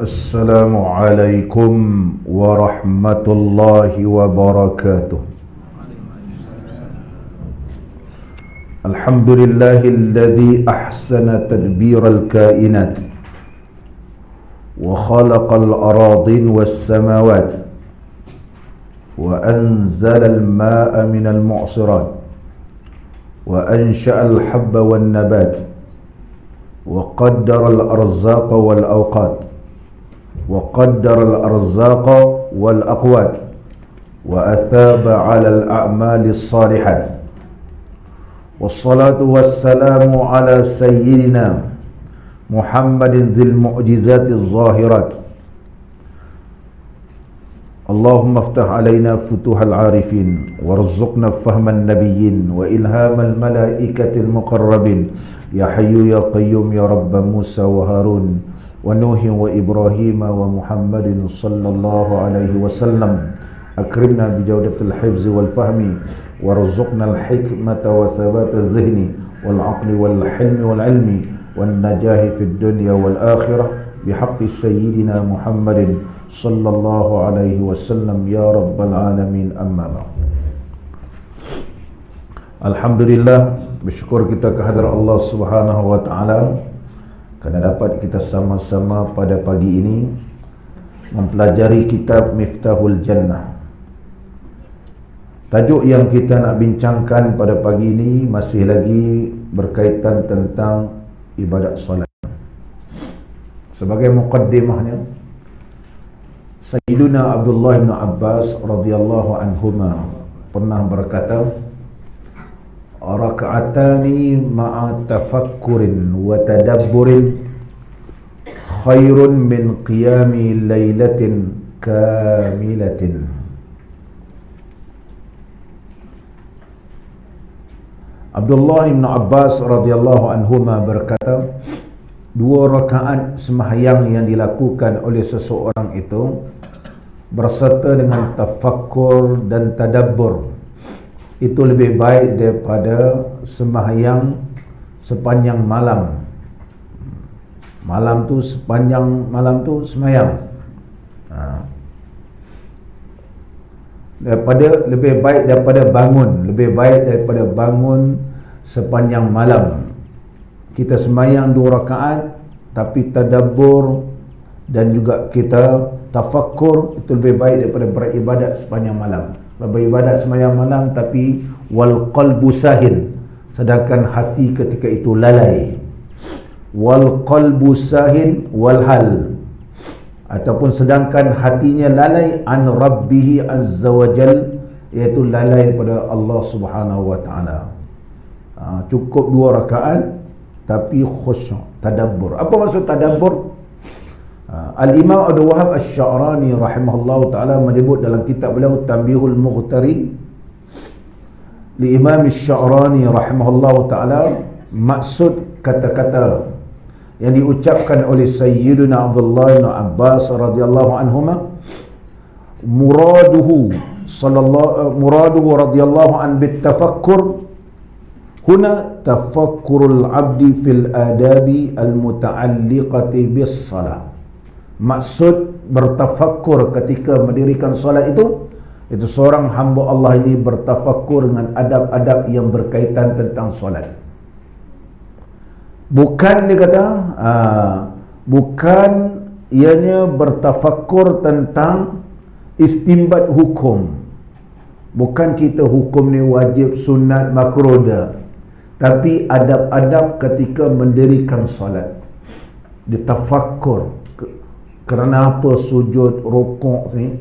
Assalamualaikum warahmatullahi wabarakatuh. Alhamdulillahilladzi ahsana tadbiral kainat wa khalaqal aradin was samawat wa anzalal ma'a minal mu'sirat wa ansha'al habba wan nabat wa qaddaral arzaqa wal awqat وقدر الأرزاق والأقوات وأثاب على الأعمال الصالحات والصلاة والسلام على سيدنا محمد ذي المعجزات الظاهرات اللهم افتح علينا فتوح العارفين وارزقنا فهم النبيين وإلهام الملائكة المقربين يا حي يا قيوم يا رب موسى وهارون ونوح وإبراهيم ومحمد صلى الله عليه وسلم أكرمنا بجودة الحفظ والفهم وارزقنا الحكمة وثبات الذهن والعقل والحلم والعلم والنجاح في الدنيا والآخرة بحق سيدنا محمد صلى الله عليه وسلم يا رب العالمين. أما بعد. Alhamdulillah, bersyukur kita kehadrat Allah Subhanahu wa taala kerana dapat kita sama-sama pada pagi ini mempelajari kitab Miftahul Jannah. Tajuk yang kita nak bincangkan pada pagi ini masih lagi berkaitan tentang ibadat solat. Sebagai muqaddimahnya, Sayyiduna Abdullah bin Abbas radhiyallahu anhuma pernah berkata, raka'atani ma'a tafakkurin wa tadabburin khairun min qiyami laylatin kamilatin. Abdullah bin Abbas radhiyallahu anhuma berkata, dua rakaat sembahyang yang dilakukan oleh seseorang itu berserta dengan tafakkur dan tadabbur itu lebih baik daripada sembahyang sepanjang malam. Sepanjang malam tu sembahyang. Lebih baik daripada bangun sepanjang malam. Kita sembahyang 2 rakaat tapi tadabbur dan juga kita tafakkur, itu lebih baik daripada beribadat sepanjang malam. Beribadat sembahyang malam tapi wal qalbu sahin, sedangkan hati ketika itu lalai. Wal qalbu sahin wal hal, ataupun sedangkan hatinya lalai an rabbih azza wajal, iaitu lalai pada Allah Subhanahu wa taala. Cukup 2 rakaat tapi khusyuk, tadabbur. Apa maksud tadabbur? Al-Imam Abdul Wahab Asy-Sya'rani rahimahullahu ta'ala menyebut dalam kitab beliau Tanbihul Mughtarin li Imam Asy-Sya'rani rahimahullahu ta'ala, maksud kata-kata yang diucapkan oleh Sayyiduna Abdullah bin Abbas radhiyallahu anhuma, muraduhu radhiyallahu an bitafakkur huna tafakkurul abdi fil adabi al-muta'alliqati bis salah. Maksud bertafakkur ketika mendirikan solat itu seorang hamba Allah ini bertafakkur dengan adab-adab yang berkaitan tentang solat. Bukan dia kata, bukan ianya bertafakkur tentang istimbat hukum. Bukan cerita hukum ni wajib, sunat, makruh dah. Tapi adab-adab ketika mendirikan solat. Dia tafakkur. Kerana apa sujud, rukuk ni,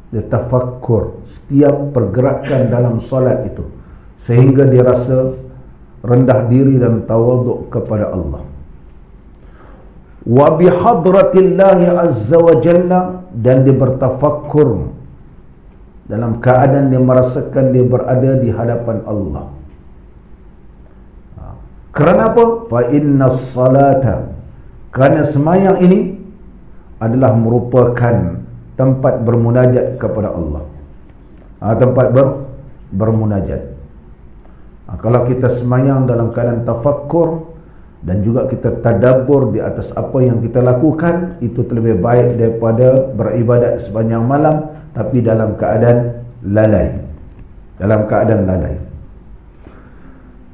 dia tafakkur setiap pergerakan dalam solat itu, sehingga dia rasa rendah diri dan tawaduk kepada Allah. Wa bihadratillahi azza wa jalla, dan dia bertafakkur dalam keadaan dia merasakan dia berada di hadapan Allah. Kerana apa? Fa innas salata, kerana sembahyang ini adalah merupakan tempat bermunajat kepada Allah. Tempat bermunajat. Kalau kita sembahyang dalam keadaan tafakkur, dan juga kita tadabbur di atas apa yang kita lakukan, itu lebih baik daripada beribadat sepanjang malam tapi dalam keadaan lalai. Dalam keadaan lalai.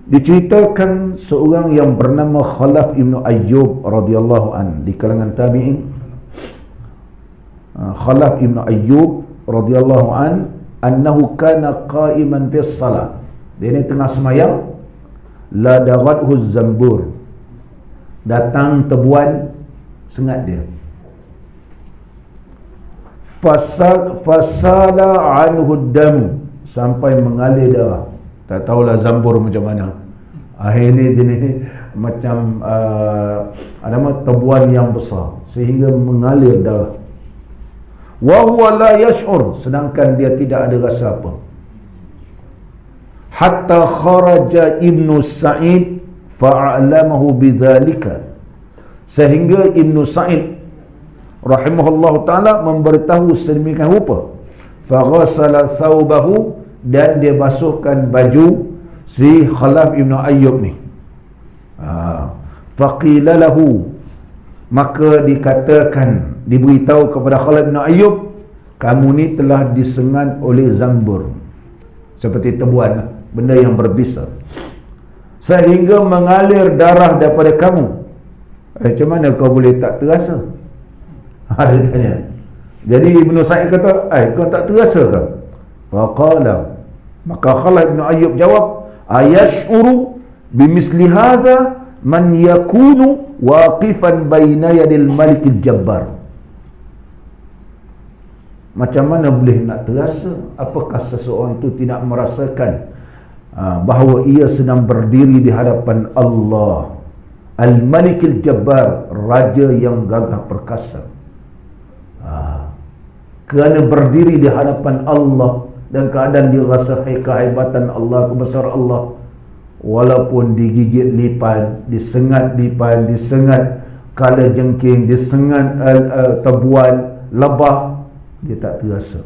Diceritakan seorang yang bernama Khalaf Ibn Ayyub radhiyallahu an di kalangan tabi'in. Khalaf Ibn Ayyub radhiyallahu an annahu kana qa'iman fi salat. Dia ni tengah semayang, la daghathu zambur. Datang tebuan sengat dia. Fasala anhu damu, sampai mengalir darah. Tak tahulah zambur macam mana. Ini jenis macam tebuan yang besar sehingga mengalir darah. Wa huwa la yash'ur, sedangkan dia tidak ada rasa apa. Hatta kharaja Ibnu Sa'id fa'alamahu bidzalika, sehingga Ibnu Sa'id rahimahullah ta'ala memberitahu sedemikian rupa. Faghasala thawbahu, dan dia basuhkan baju si Khalaf Ibn Ayyub ni. Faqila lahu, maka dikatakan, diberitahu kepada Khalaf Ibn Ayyub, kamu ni telah disengat oleh zambur, seperti tebuan, benda yang berbisa, sehingga mengalir darah daripada kamu. Macam mana kau boleh tak terasa? Dia tanya. Jadi Ibnu Sa'id kata, kau tak terasa ke? Faqala, maka Khalaf Ibn Ayyub jawab, ayash'uru bimisli hadha man yakunu waqifan baina yadil malikil jabbar. Macam mana boleh nak terasa? Apakah seseorang itu tidak merasakan bahawa ia sedang berdiri di hadapan Allah Al-Malikil Jabbar, Raja yang gagah perkasa. Kerana berdiri di hadapan Allah dan keadaan dia rasa kehebatan Allah, kebesaran Allah, walaupun digigit lipan, disengat lipan, disengat kala jengking, disengat tebuan, lebah, dia tak terasa.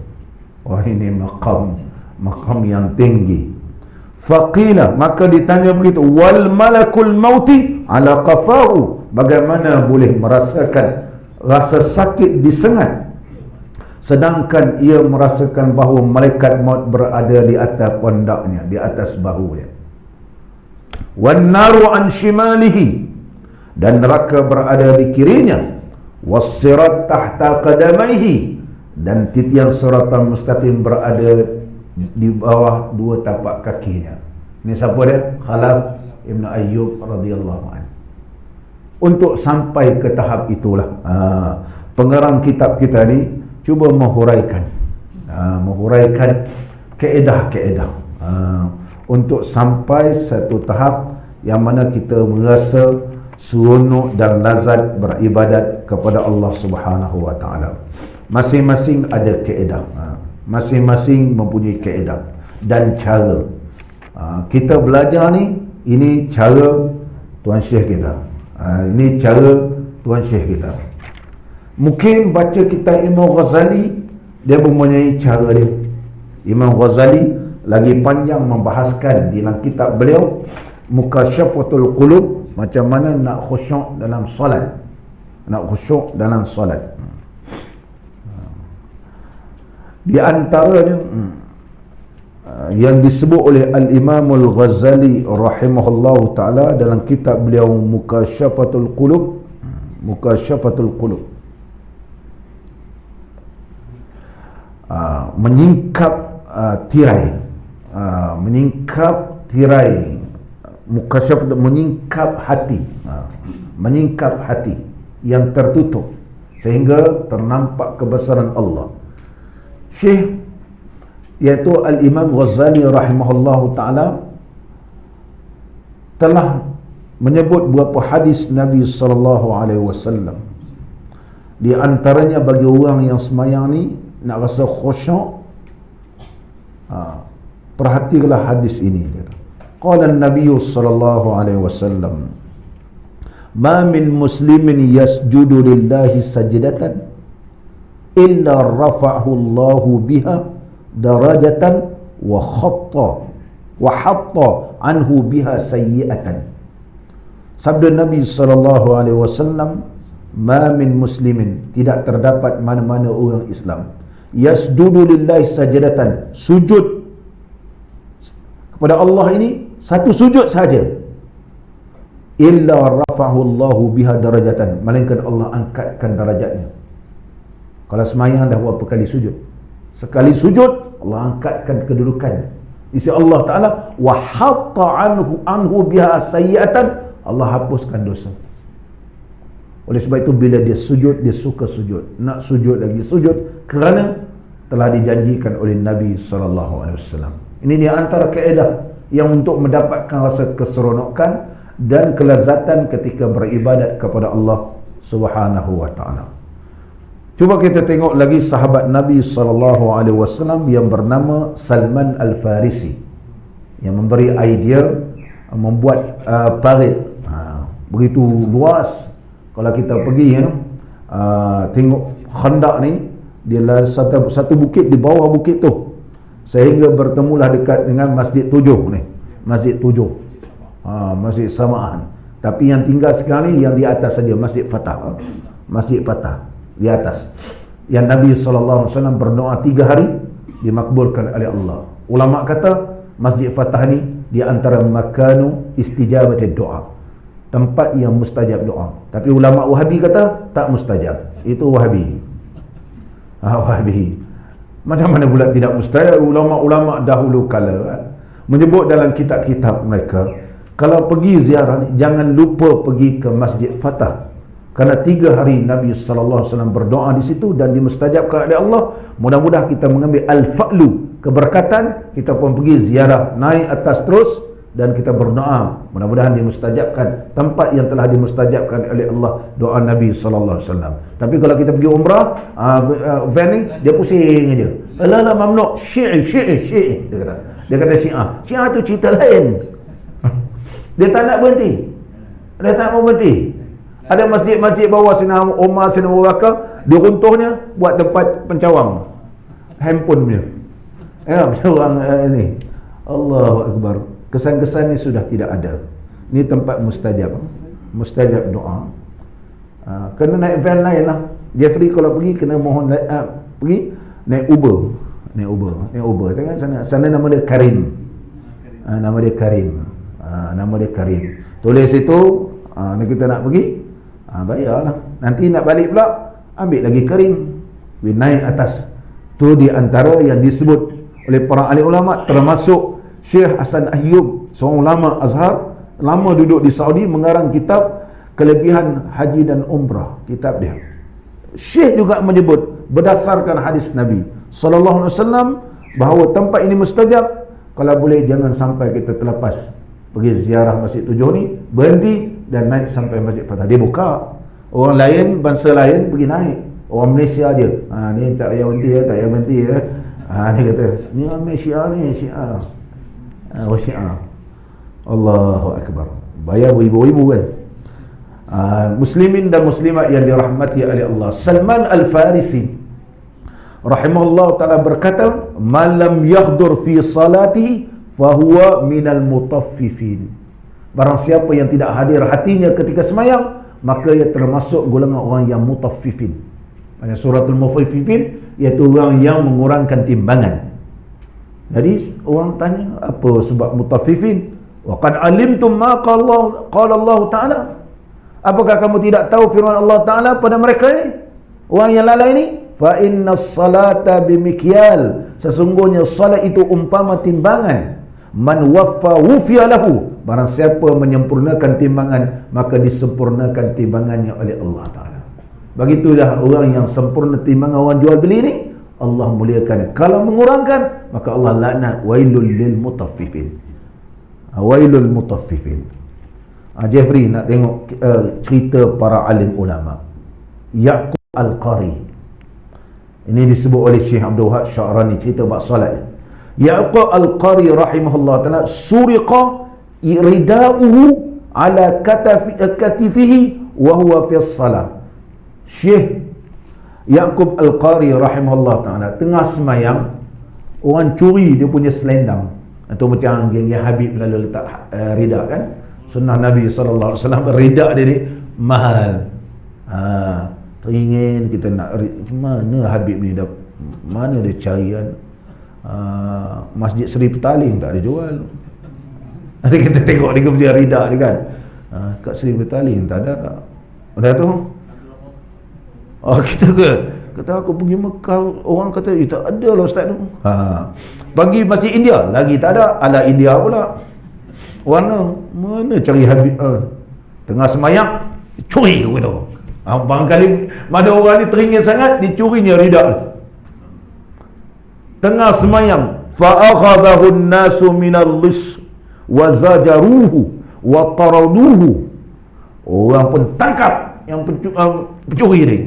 Wah, ini maqam yang tinggi. Faqila, maka ditanya begitu, wal malakul mauti ala qafahu, bagaimana boleh merasakan rasa sakit disengat sedangkan ia merasakan bahawa malaikat maut berada di atas pundaknya, di atas bahu dia. Wan naru an shimalihi, dan neraka berada di kirinya. Was sirat tahta qadamaihi, dan titian siratan mustaqim berada di bawah dua tapak kakinya. Ini siapa dia? Khalaf Ibn Ayyub radhiyallahu anhu. Untuk sampai ke tahap itulah, pengarang kitab kita ni cuba menghuraikan kaedah-kaedah untuk sampai satu tahap yang mana kita merasa seronok dan lazat beribadat kepada Allah Subhanahu wa taala. Masing-masing ada kaedah. Masing-masing mempunyai kaedah dan cara. Kita belajar ni, ini cara Tuan Syekh kita. Ini cara Tuan Syekh kita. Mungkin baca kitab Imam Ghazali, dia mempunyai cara dia. Imam Ghazali lagi panjang membahaskan di dalam kitab beliau Mukasyafatul Qulub, macam mana nak khusyuk dalam solat. Nak khusyuk dalam solat. Di antaranya yang disebut oleh Al-Imam Al-Ghazali rahimahullahu ta'ala dalam kitab beliau Mukasyafatul Qulub, Mukasyafatul Qulub, menyingkap tirai, menyingkap tirai, mukasyafat, menyingkap hati, menyingkap hati yang tertutup sehingga ternampak kebesaran Allah. Syekh, iaitu Al-Imam Ghazali rahimahullahu ta'ala, telah menyebut beberapa hadis Nabi SAW. Di antaranya bagi orang yang semayang ni nak rasa khusyuk, perhatikanlah hadis ini. Qala an-nabiy sallallahu alaihi wasallam, ma min muslimin yasjudu lillahi sajdatan illa rafa'ahu Allahu biha darajatan wa hatta anhu biha sayyi'atan. Sabda Nabi SAW, ma min muslimin, tidak terdapat mana-mana orang Islam yasjudu lillahi sajadatan, sujud kepada Allah ini satu sujud saja, illa rafa'ahu Allahu biha darajatan, melainkan Allah angkatkan darajatnya. Kalau semayang dah berapa kali sujud, sekali sujud Allah angkatkan kedudukannya. Isi Allah Ta'ala, wa hatta anhu biha sayyi'atan, Allah hapuskan dosa. Oleh sebab itu bila dia sujud, dia suka sujud, nak sujud lagi sujud, kerana telah dijanjikan oleh Nabi SAW. Ini dia antara kaedah yang untuk mendapatkan rasa keseronokan dan kelazatan ketika beribadat kepada Allah Subhanahu wa Ta'ala. Cuba kita tengok lagi sahabat Nabi SAW yang bernama Salman Al-Farisi, yang memberi idea membuat parit begitu luas. Kalau kita pergi tengok Khandaq ni, dia lah satu bukit, di bawah bukit tu sehingga bertemulah dekat dengan Masjid 7 ni, Masjid 7, Masjid Sama'ah ni. Tapi yang tinggal sekarang ni yang di atas saja, Masjid Fatah, Masjid Fatah di atas, yang Nabi SAW berdoa 3 hari dimakbulkan oleh Allah. Ulama kata Masjid Fatah ni di antara makanu istijabatid doa, tempat yang mustajab doa. Tapi ulama Wahabi kata tak mustajab, itu Wahabi. Wahabi macam mana pula tidak mustajab? Ulama-ulama dahulu kala menyebut dalam kitab-kitab mereka, kalau pergi ziarah ni, jangan lupa pergi ke Masjid Fatah, kerana 3 hari Nabi SAW berdoa di situ dan dimustajabkan oleh Allah. Mudah-mudahan kita mengambil al-fa'lu, keberkatan, kita pun pergi ziarah, naik atas terus dan kita berdoa, mudah-mudahan dimustajabkan tempat yang telah dimustajabkan oleh Allah doa Nabi SAW. Tapi kalau kita pergi umrah, van ni dia pusing aja, la mamnu, syi'i, dia kata Syiah tu cerita lain. Dia tak nak berhenti, dia tak mau berhenti. Ada masjid-masjid bawah Sina Umar, Sina Abu Bakar, diruntuhnya buat tempat pencawang handphone punya, pencawang ini. Allahu Akbar. Kesan-kesan ni sudah tidak ada. Ni tempat mustajab, mustajab doa. Kena naik van lain lah. Jeffrey kalau pergi kena mohon pergi naik Uber. Naik Uber. Tengok sana nama dia Karim. Nama dia Karim. Nama dia Karim. Tulis situ, kita nak pergi, bayarlah. Nanti nak balik pula, ambil lagi Karim. Naik atas. Tu di antara yang disebut oleh para ahli ulama, termasuk Syekh Hasan Ayyub, seorang ulama Azhar, lama duduk di Saudi, mengarang kitab Kelebihan Haji dan Umrah, kitab dia. Syekh juga menyebut berdasarkan hadis Nabi SAW bahawa tempat ini mustajab. Kalau boleh jangan sampai kita terlepas pergi ziarah Masjid 7 ni, berhenti dan naik sampai Masjid Fatah. Dia buka, orang lain, bangsa lain pergi naik, orang Malaysia je, ni tak payah berhenti ya, tak payah berhenti ya. Dia kata ni ramai Syiah ni, Syiah. Syiah. Allahu Akbar. Bayar ibu-ibu kan. Muslimin dan muslimat yang dirahmati oleh Allah, Salman Al-Farisi rahimahullah ta'ala berkata, malam yahdur fi salatihi fahuwa minal mutaffifin. Barang siapa yang tidak hadir hatinya ketika semayang, maka ia termasuk golongan orang yang mutaffifin. Maksudnya suratul mutaffifin, iaitu orang yang mengurangkan timbangan. Jadi orang tanya, apa sebab mutaffifin? Wa qad alimtum ma qala Allah Ta'ala. Apakah kamu tidak tahu firman Allah Ta'ala pada mereka ni, orang yang lalai ni? Fa inna salata bimikyal, sesungguhnya salat itu umpama timbangan. Man waffa wufiya lahu, barang siapa menyempurnakan timbangan, maka disempurnakan timbangannya oleh Allah Ta'ala. Begitulah orang yang sempurna timbangan orang jual beli ni, Allah muliakan. Kalau mengurangkan, maka Allah laknat. Wailul lil mutaffifin. Wailul mutaffifin. Jeffrey nak tengok cerita para alim ulama. Ya'qub Al-Qari, ini disebut oleh Syekh Abdul Wahab Sya'rani, cerita bab solat. Ya'qub Al-Qari rahimahullah ta'ala, suriqa rida'uhu ala katifihi wa huwa fi salat. Syekh Ya'qub Al-Qari rahimahullah ta'ala tengah semayang, orang curi dia punya selendang. Atau macam geng-geng Habib lalu letak rida kan, Sunnah Nabi SAW, rida dia ni mahal. Teringin kita nak mana Habib ni dah, mana dia cari kan. Masjid Seri Petaling tak ada jual. Nanti kita tengok dia punya rida ni kan. Kat Seri Petaling tak ada. Dah tu kita kata aku pergi Mekah, orang kata tak ada lah ustaz tu. Bagi Masjid India lagi tak ada. Ala India pula. Mana cari Habib tengah semayang curi gitu. Barangkali mana orang ni teringin sangat, dicurinya rida. Tengah semayang, fa akhadahu an-nasu minal lis wa zajaruhu wa taraduhu. Orang pun tangkap yang pencuri ni.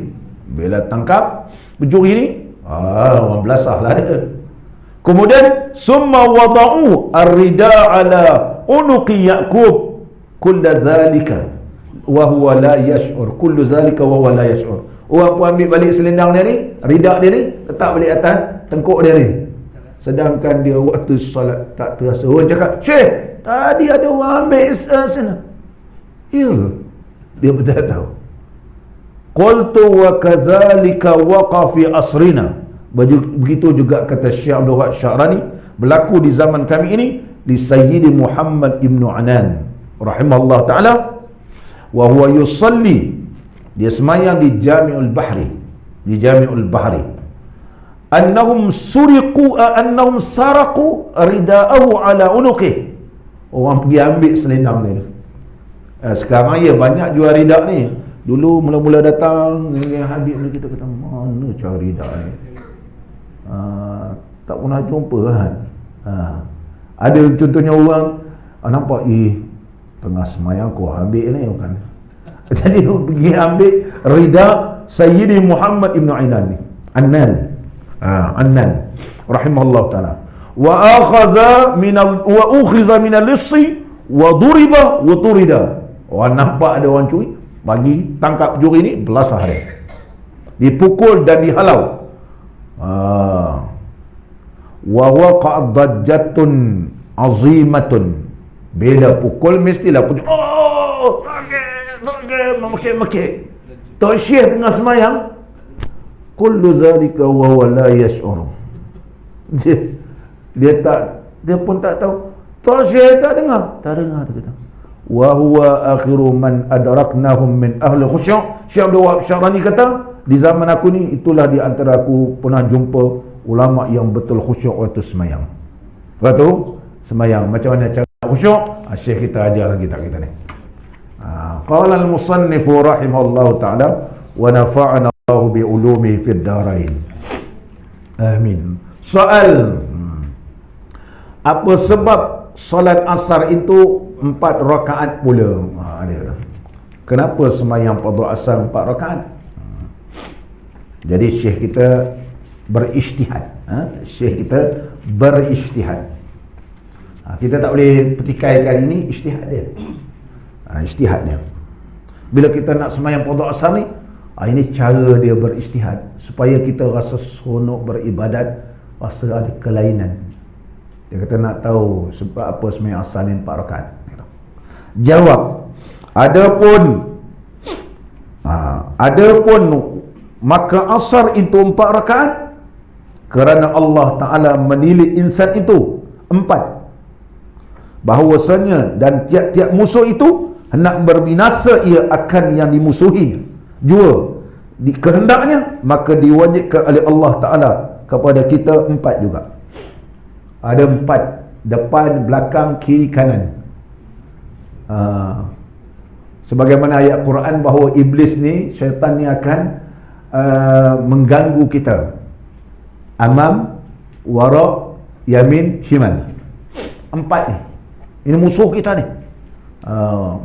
Bila tangkap pencuri ni, orang belasah lah dia. Kemudian summa wada'u ar-rida ala unuqi Ya'qub kulla dhalika wa huwa la yash'ur, kullu zalika wa huwa la yash'ur. Orang pun ambil balik selendang dia ni, rida dia ni, letak balik atas tengkuk dia ni, sedangkan dia waktu solat tak terasa. Orang cakap, "Syekh, tadi ada orang ambil sana." Ya, dia betul tahu. Qultu wa kadzalika waqa fi asrina. Begitu juga kata Syekh Abdul Wahab Sya'rani, berlaku di zaman kami ini, di Sayyidi Muhammad ibn Anan rahimahullah ta'ala, wa huwa yusalli, dia semayang di Jami'ul Bahri, di Jami'ul Bahri, annahum saraku rida'ahu ala unuqih. Orang pergi ambil selendang dia. Sekarang ya banyak jual rida ni. Dulu mula-mula datang dengan Habib ni, kita kata mana cari rida ni, tak pernah jumpa kan. Ada contohnya orang nampak tengah semayang kau ambil ni kan. Jadi dia pergi ambil rida Sayyidi Muhammad ibn Anan rahimahullah ta'ala, wa akhadha wa ukhiza min al-lissi wa duriba wa turida. Orang nampak ada orang curi, bagi tangkap curi ni, belasah dia, dipukul dan dihalau. Wa waqa'ad dajjatun azimatun. Bila pukul mestilah punya sakit, Tok Syekh tengah semayang, kullu zalika wa huwa la yash'ur. Dia pun tak tahu. Tok Syekh tak dengar dia kata. Wa huwa akhiru man adraknahum min ahli khusyu'. Syekh Abdul Wahab Sya'rani kata, di zaman aku ni, itulah di antara aku pernah jumpa ulama yang betul khusyuk waktu semayang. Waktu semayang macam mana cara khusyuk, Syekh kita ajar lagi kita ni. Qala al-musannif rahimahullahu ta'ala wa nafa'ana Allah bi ulumihi fid darain. Amin. Soal, apa sebab solat asar itu 4 rakaat pula? Dia kata, kenapa semayang fardhu asar 4 rakaat? Jadi syekh kita berijtihad. Syekh kita berijtihad. Kita tak boleh petikaikan ini ijtihad dia. Ijtihad dia. Bila kita nak semayang fardhu asar ni, ini cara dia berijtihad supaya kita rasa seronok beribadat, rasa ada kelainan. Dia kata nak tahu sebab apa semayang asar ni 4 rakaat. Jawab, adapun maka asar itu 4 rakaat kerana Allah Ta'ala menilai insan itu 4, bahawasanya dan tiap-tiap musuh itu hendak berbinasa ia akan yang dimusuhinya. Jua kehendaknya, maka diwajibkan oleh Allah Ta'ala kepada kita 4 juga. Ada 4, depan, belakang, kiri, kanan. Sebagaimana ayat Quran bahawa iblis ni, syaitan ni akan mengganggu kita. Amam, wara, yamin, shimal. 4 ni. Ini musuh kita ni.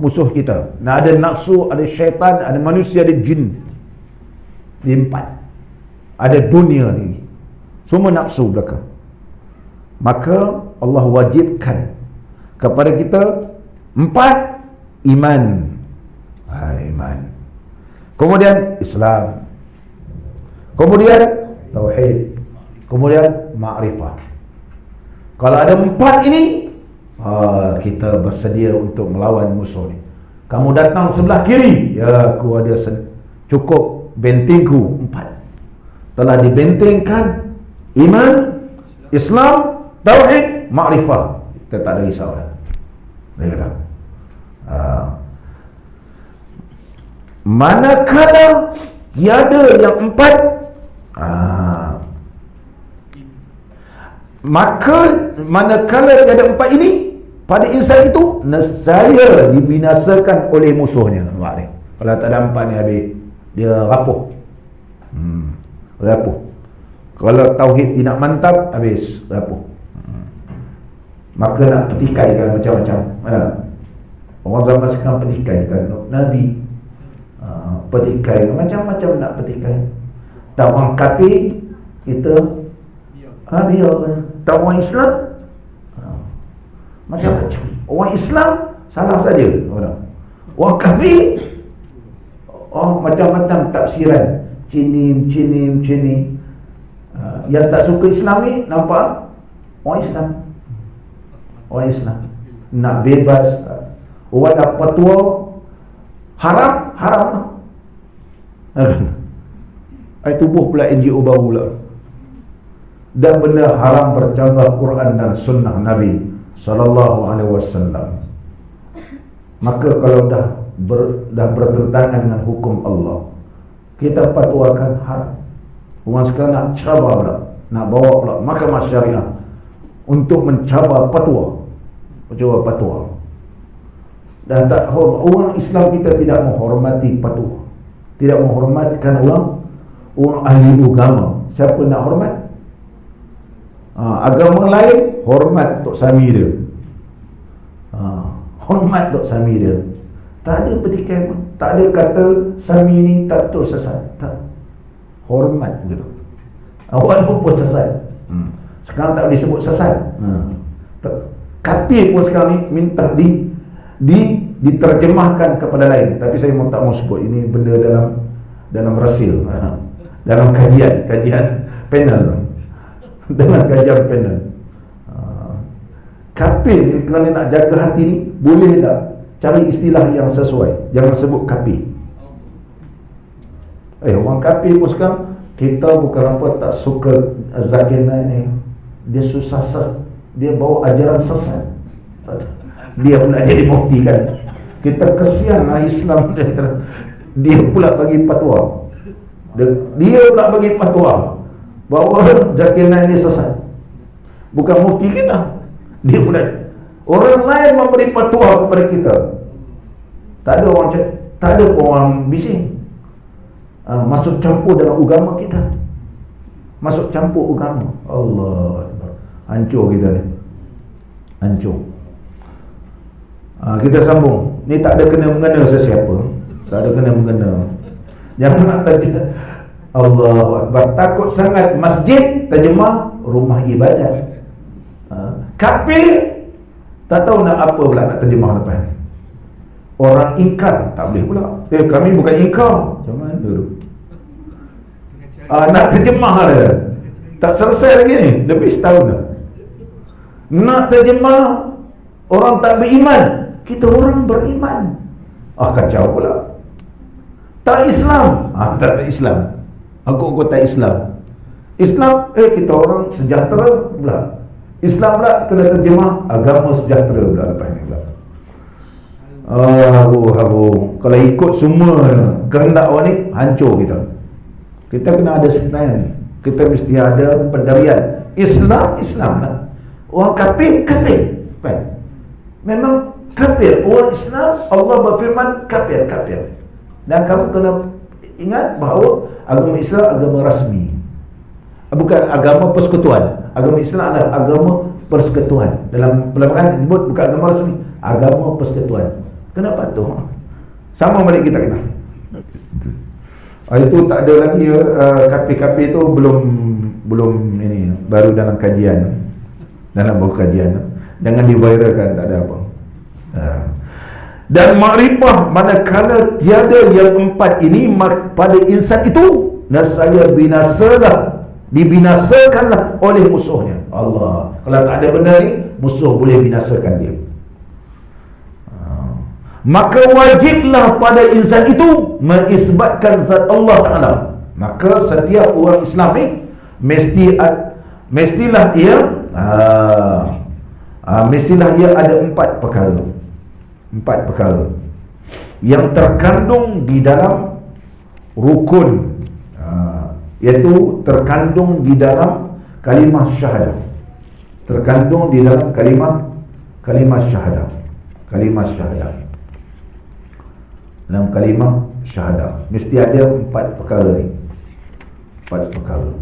Musuh kita. Nah, ada nafsu, ada syaitan, ada manusia, ada jin. Ini 4. Ada dunia ni. Semua nafsu belakang. Maka Allah wajibkan kepada kita 4 iman. Iman. Kemudian Islam. Kemudian tauhid. Kemudian ma'rifah. Kalau ada 4 ini, kita bersedia untuk melawan musuh ni. Kamu datang sebelah kiri, ya aku ada cukup bentengku 4. Telah dibentengkan iman, Islam, tauhid, makrifah. Kita tak ada risau dah. Dia kata, manakala tiada yang 4, maka manakala tiada 4 ini pada insan itu, nescaya dibinasakan oleh musuhnya. Nampak ni? Kalau tak ada 4 ni habis, dia rapuh. Rapuh. Kalau tauhid tidak mantap, habis rapuh. Maka nak petikaikan macam-macam. Orang zaman sekarang petikaikan Nabi, petikaikan macam-macam nak petikai. Tak orang kafir, kita biar. Tak orang Islam, macam-macam. Orang Islam salah saja. Orang kafir, macam-macam tafsiran. Cinim. Yang tak suka Islam ni, nampak orang Islam. Orang Islam nak bebas. Orang dah fatwa haram lah. Tubuh pula NGO baru pula. Dan benda haram bercanggah Quran dan sunnah Nabi sallallahu alaihi wasallam. Maka kalau dah bertentangan dengan hukum Allah, kita fatwakan haram. Orang sekarang nak cabar pula, nak bawa pula mahkamah syariah untuk mencabar fatwa. Dan tak, orang Islam kita tidak menghormati fatwa, tidak menghormatkan orang ahli agama. Siapa nak hormat? Agama lain hormat Tok Sami dia. Hormat Tok Sami dia. Tak ada petikai pun. Tak ada kata Sami ni tak betul, sesat. Tak. Hormat begitu. Walaupun sesat. Sekarang tak boleh sebut sesat. Kafir pun sekarang ni minta diterjemahkan kepada lain. Tapi saya tak mau sebut. Ini benda dalam rasil, dalam kajian panel. Dalam kajian panel. Kafir ni, kerana nak jaga hati ni, boleh tak cari istilah yang sesuai. Jangan sebut kafir. Orang kafir pun sekarang, kita bukan apa tak suka Zakir Naik ni. Dia susah, dia bawa ajaran sesat. Dia pula jadi mufti kan. Kita kesian lah Islam. Dia pula bagi fatwa. Dia pula bagi fatwa bahawa Zakir Naik ni sesat. Bukan mufti kita. Dia pula, orang lain memberi fatwa kepada kita. Tak ada orang bising. Masuk campur dalam agama kita. Masuk campur agama. Allah Akbar. Hancur kita ni. Hancur. Kita sambung. Ni tak ada kena-mengena sesiapa. Tak ada kena-mengena. Jangan nak tanya. Allahu Akbar. Takut sangat masjid, terjemah rumah ibadat. Kafir tak tahu nak apa pula nak terjemah lepas ni. Orang ingkar tak boleh pula. Kami bukan ingkar. Macam mana tu? Nak terjemah dia. Tak selesai lagi ni. Lebih setahun dah. Nak terjemah orang tak beriman. Kita orang beriman. Kacau pula. Tak Islam. Tak Islam. Aku tak Islam. Islam, kita orang sejahtera pula. Islam pula kena terjemah agama sejahtera pula lepas ni pula. Kalau ikut semua kehendak orang ni, hancur kita. Kita kena ada stand. Kita mesti ada pendirian. Islam lah. Orang kafir kan? Memang kafir. Orang Islam, Allah berfirman kafir. Dan kamu kena ingat bahawa agama Islam agama rasmi. Bukan agama persekutuan. Agama Islam adalah agama persekutuan. Dalam perlembagaan disebut bukan agama rasmi, agama persekutuan. Kenapa tu? Sama balik kita. Itu tak ada lagi kapi-kapi tu belum ini, baru dalam kajian. Dalam buku kajian. Jangan diviralkan, tak ada apa. Dan makrifah manakala tiada yang 4 ini pada insan itu, nescaya binasakanlah oleh musuhnya. Allah. Kalau tak ada benda ni, musuh boleh binasakan dia. Maka wajiblah pada insan itu mengisbatkan zat Allah Ta'ala. Maka setiap orang Islam ni mestilah ia ada 4 perkara. 4 perkara yang terkandung di dalam rukun, iaitu terkandung di dalam kalimah syahadah. Terkandung di dalam kalimah syahadah. Kalimah syahadah. Dalam kalimah syahadah mesti ada 4 perkara ni. 4 perkara.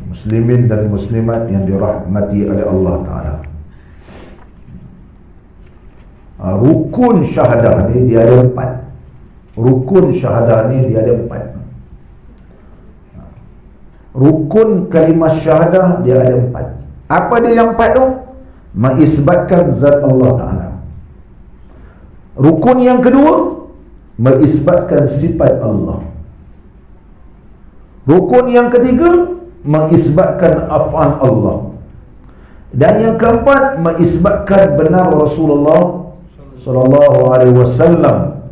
Muslimin dan muslimat yang dirahmati oleh Allah Ta'ala. Rukun syahadah ni dia ada 4. Rukun syahadah ni dia ada 4. Rukun kalimah syahadah dia ada 4. Apa dia yang 4 tu? Mengisbatkan zat Allah Ta'ala. Rukun yang kedua, mengisbatkan sifat Allah. Rukun yang ketiga, mengisbatkan af'al Allah. Dan yang keempat, mengisbatkan benar Rasulullah sallallahu alaihi wasallam.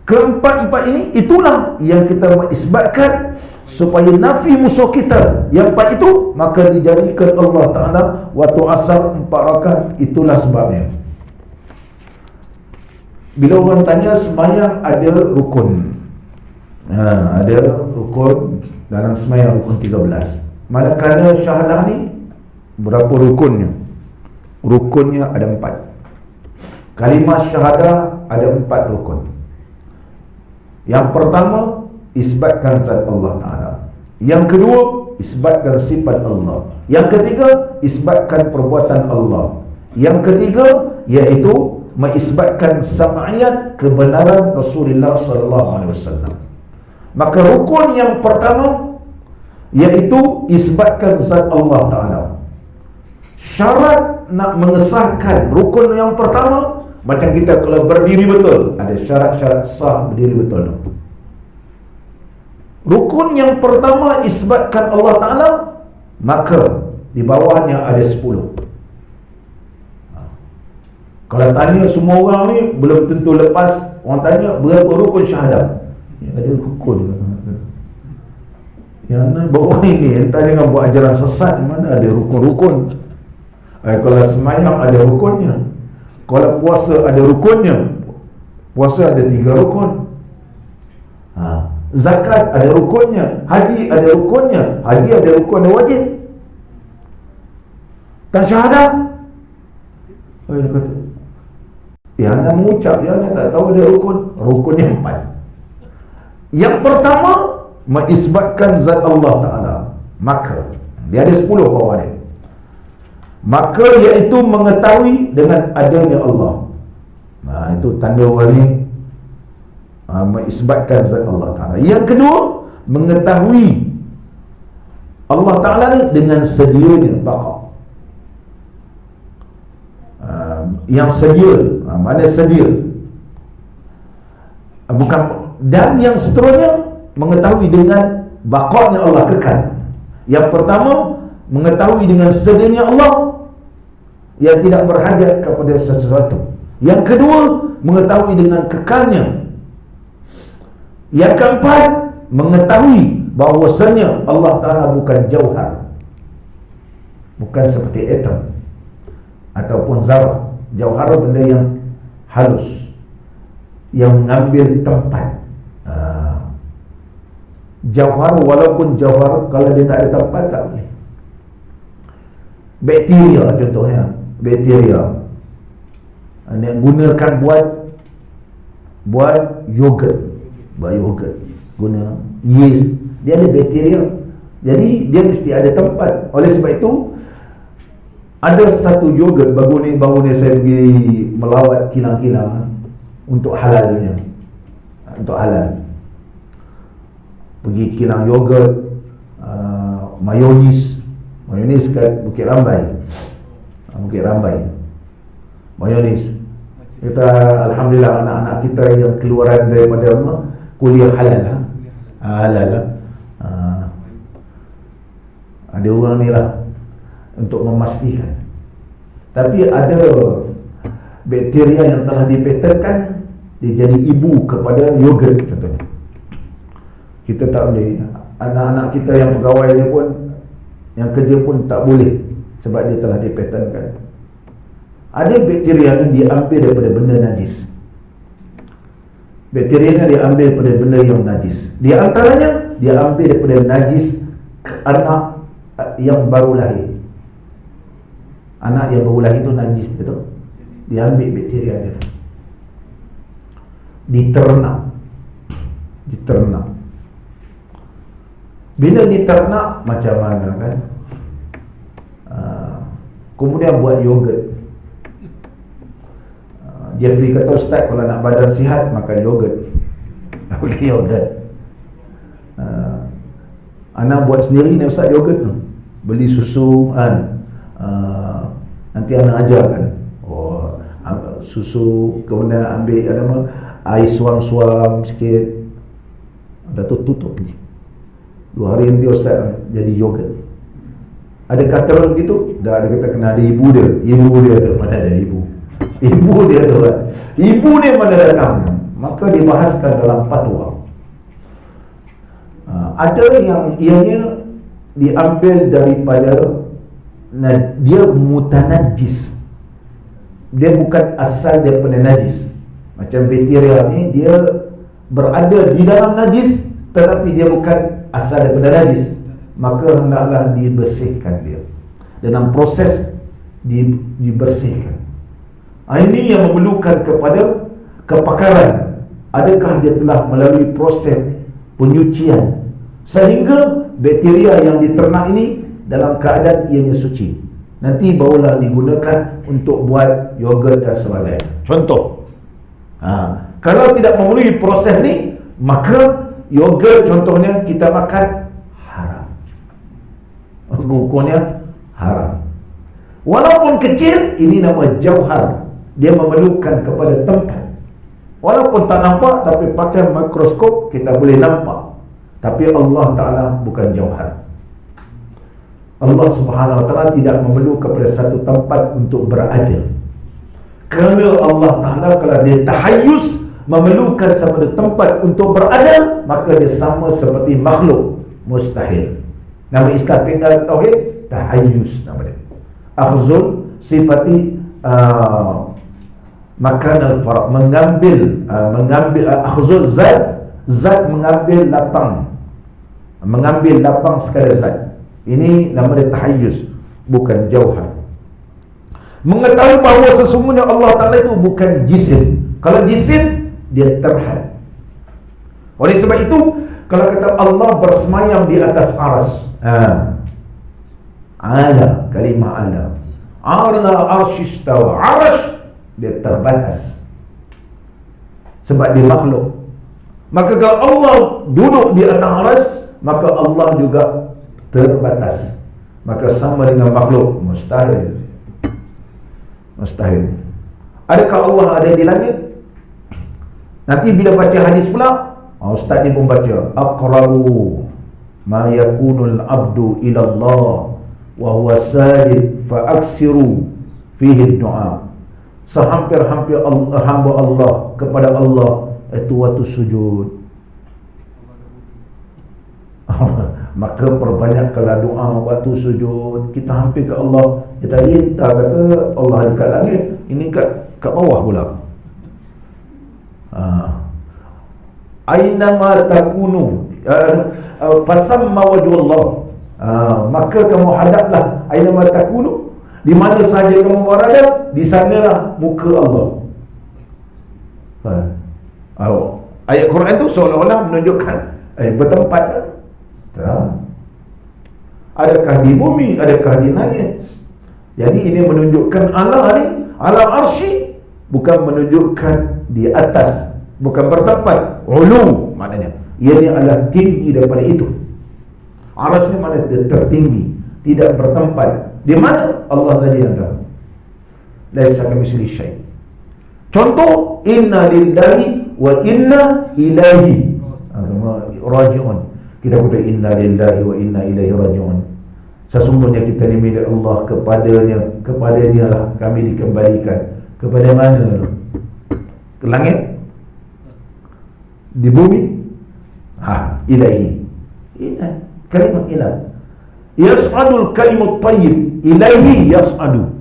Keempat-empat ini, itulah yang kita mengisbatkan supaya nafi musuh kita yang 4 itu, maka dijadikan Allah Ta'ala waktu asar 4 rakaat. Itulah sebabnya bila orang tanya sembahyang ada rukun, ada rukun dalam sembahyang, rukun 13. Manakala syahadah ni berapa rukunnya? Rukunnya ada 4. Kalimah syahadah ada 4 rukun. Yang pertama, isbatkan zat Allah Ta'ala. Yang kedua, isbatkan sifat Allah. Yang ketiga, isbatkan perbuatan Allah. Yang ketiga, iaitu mengisbatkan sam'iyat, kebenaran Rasulullah sallallahu alaihi wasallam. Maka rukun yang pertama iaitu isbatkan zat Allah Ta'ala. Syarat nak mengesahkan rukun yang pertama, macam kita kalau berdiri betul, ada syarat-syarat sah berdiri betul. Rukun yang pertama isbatkan Allah Ta'ala, maka di bawahnya ada 10. Kalau tanya semua orang ni, belum tentu lepas. Orang tanya berapa rukun syahadah, ya, ada rukun. Yang bawah ini entah dengan buat ajaran sesat, mana ada rukun-rukun. Kalau sembahyang ada rukunnya, kalau puasa ada rukunnya. Puasa ada 3 rukun. Zakat ada rukunnya, haji ada rukunnya. Haji ada rukun yang wajib. Dan syahadah, dia kata, anda mengucap, anda tak tahu ada rukun. Rukun yang 4. Yang pertama, mengisbatkan zat Allah Ta'ala. Maka dia ada 10 bawah dia. Maka iaitu mengetahui dengan adanya Allah. Itu tanda orang ni mengisbatkan zat Allah Ta'ala. Yang kedua, mengetahui Allah Ta'ala ni dengan sedianya baqa. Yang sedia, mana sedia, bukan. Dan yang seterusnya, mengetahui dengan baqa'nya Allah, kekal. Yang pertama, mengetahui dengan sedianya Allah yang tidak berhajat kepada sesuatu. Yang kedua, mengetahui dengan kekalnya. Yang keempat, mengetahui bahawasanya Allah Ta'ala bukan jauhar, bukan seperti atom ataupun zarah. Jauhar benda yang halus, yang mengambil tempat. Jauhar, walaupun jauhar, kalau dia tak ada tempat, tak boleh. Bakteria contohnya, bakteria yang gunakan buat yogurt, guna yeast, dia ada bakteria. Jadi dia mesti ada tempat. Oleh sebab itu, ada satu yogurt baru ni saya pergi melawat kilang-kilang untuk halalnya, untuk halal. Pergi kilang yogurt, mayonis kat Bukit Rambai, mayonis. Kita alhamdulillah, anak-anak kita yang keluaran daripada kuliah halal lah. Ada orang ni lah untuk memastikan. Tapi ada bakteria yang telah dipatentkan, dia jadi ibu kepada yogurt contohnya. Kita tak boleh, anak-anak kita yang pegawai dia pun, yang kerja pun tak boleh, sebab dia telah dipatentkan. Ada bakteria ni diambil daripada benda najis. Bakteria ni diambil daripada benda yang najis. Di antaranya dia ambil daripada najis anak yang baru lahir. Anak yang baru lahir tu najis dia tu. Dia ambil bakteria dia tu. Diternak. Bila diternak macam mana kan? Kemudian buat yogurt. Jeffrey kata, Ustaz, kalau nak badan sihat makan yogurt. Makan yogurt. Anak buat sendiri ni Ustaz yogurt tu. Beli susu kan. Nanti anak ajarkan. Susu, kemudian ambil air suam-suam sikit. Dah tutup je. 2 hari nanti Ustaz jadi yogurt. Ada kata begitu? Dah ada kata kena ada ibu dia. Ibu dia tu, mana ada ibu? Ibu dia tu kan. Ibu dia mana datang? Maka dibahaskan dalam fatwa. Ada yang ianya diambil daripada, dia mutanajis. Dia bukan asal daripada najis. Macam bakteria ni, dia berada di dalam najis, tetapi dia bukan asal daripada najis. Maka hendaklah dibersihkan dia. Dalam proses dibersihkan. Ini yang memerlukan kepada kepakaran. Adakah dia telah melalui proses penyucian sehingga bakteria yang diternak ini dalam keadaan ianya suci. Nanti barulah digunakan untuk buat yogurt dan sebagainya. Contoh, kalau tidak memenuhi proses ni, maka yogurt contohnya kita makan haram. Hukumnya haram. Walaupun kecil, ini nama jauhar. Dia memerlukan kepada tempat. Walaupun tak nampak, tapi pakai mikroskop kita boleh nampak. Tapi Allah Ta'ala bukan jauhar. Allah Subhanahu Wa Ta'ala tidak memerlukan kepada satu tempat untuk berada. Kerana Allah Ta'ala kalau dia tahayyus, memerlukan satu tempat untuk berada, maka dia sama seperti makhluk mustahil. Nama istilah tauhid tahayyus nama dia. Akhzul sifati makan al-farq, mengambil akhzul zat mengambil lapang sekadar zat. Ini nama dia tahayyus, bukan jauhar. Mengetahui bahawa sesungguhnya Allah Ta'ala itu bukan jisim. Kalau jisim, dia terhad. Oleh sebab itu, kalau kata Allah bersemayam di atas aras, ala, kalimah ala, arsyistawa, arash, dia terbatas sebab dia makhluk. Maka kalau Allah duduk di atas arash, maka Allah juga terbatas. Maka sama dengan makhluk, mustahil. Mustahil. Adakah Allah ada di langit? Nanti bila baca hadis pula, ustaz ni pun baca, aqrabu ma yakunul abdu ila Allah wa huwa sajid fa aksiru fihi du'a. Sehampir-hampir hamba Allah kepada Allah itu waktu sujud. Maka perbanyakkanlah doa waktu sujud. Kita hampir ke Allah. Kita minta, kata Allah dekat langit, ini kat bawah pula. Ainama takunu fasamma wajhullah. Maka kamu hadaplah ainama takunu, di mana sahaja kamu berada, di sanalah muka Allah. Ayat Quran tu seolah-olah menunjukkan bertempat. Adakah di bumi, adakah di langit. Jadi ini menunjukkan Allah ni alam arsy, bukan menunjukkan di atas, bukan bertempat. Ulu maknanya ia ni adalah tinggi daripada itu. Arsy ni maknanya tertinggi, tidak bertempat. Di mana? Allah saja yang tahu. Laisa kamitslihi syai'. Contoh, inna lillahi wa inna ilaihi raji'un. Kita kata inna lillahi wa inna ilaihi raji'un. Sesungguhnya kita ni milik Allah, kepadanya lah kami dikembalikan. Kepada mana? Ke langit? Di bumi? Ilahi. Kalimat ilah. Yas'adul kalimut tayyib, ilaihi yas'adu.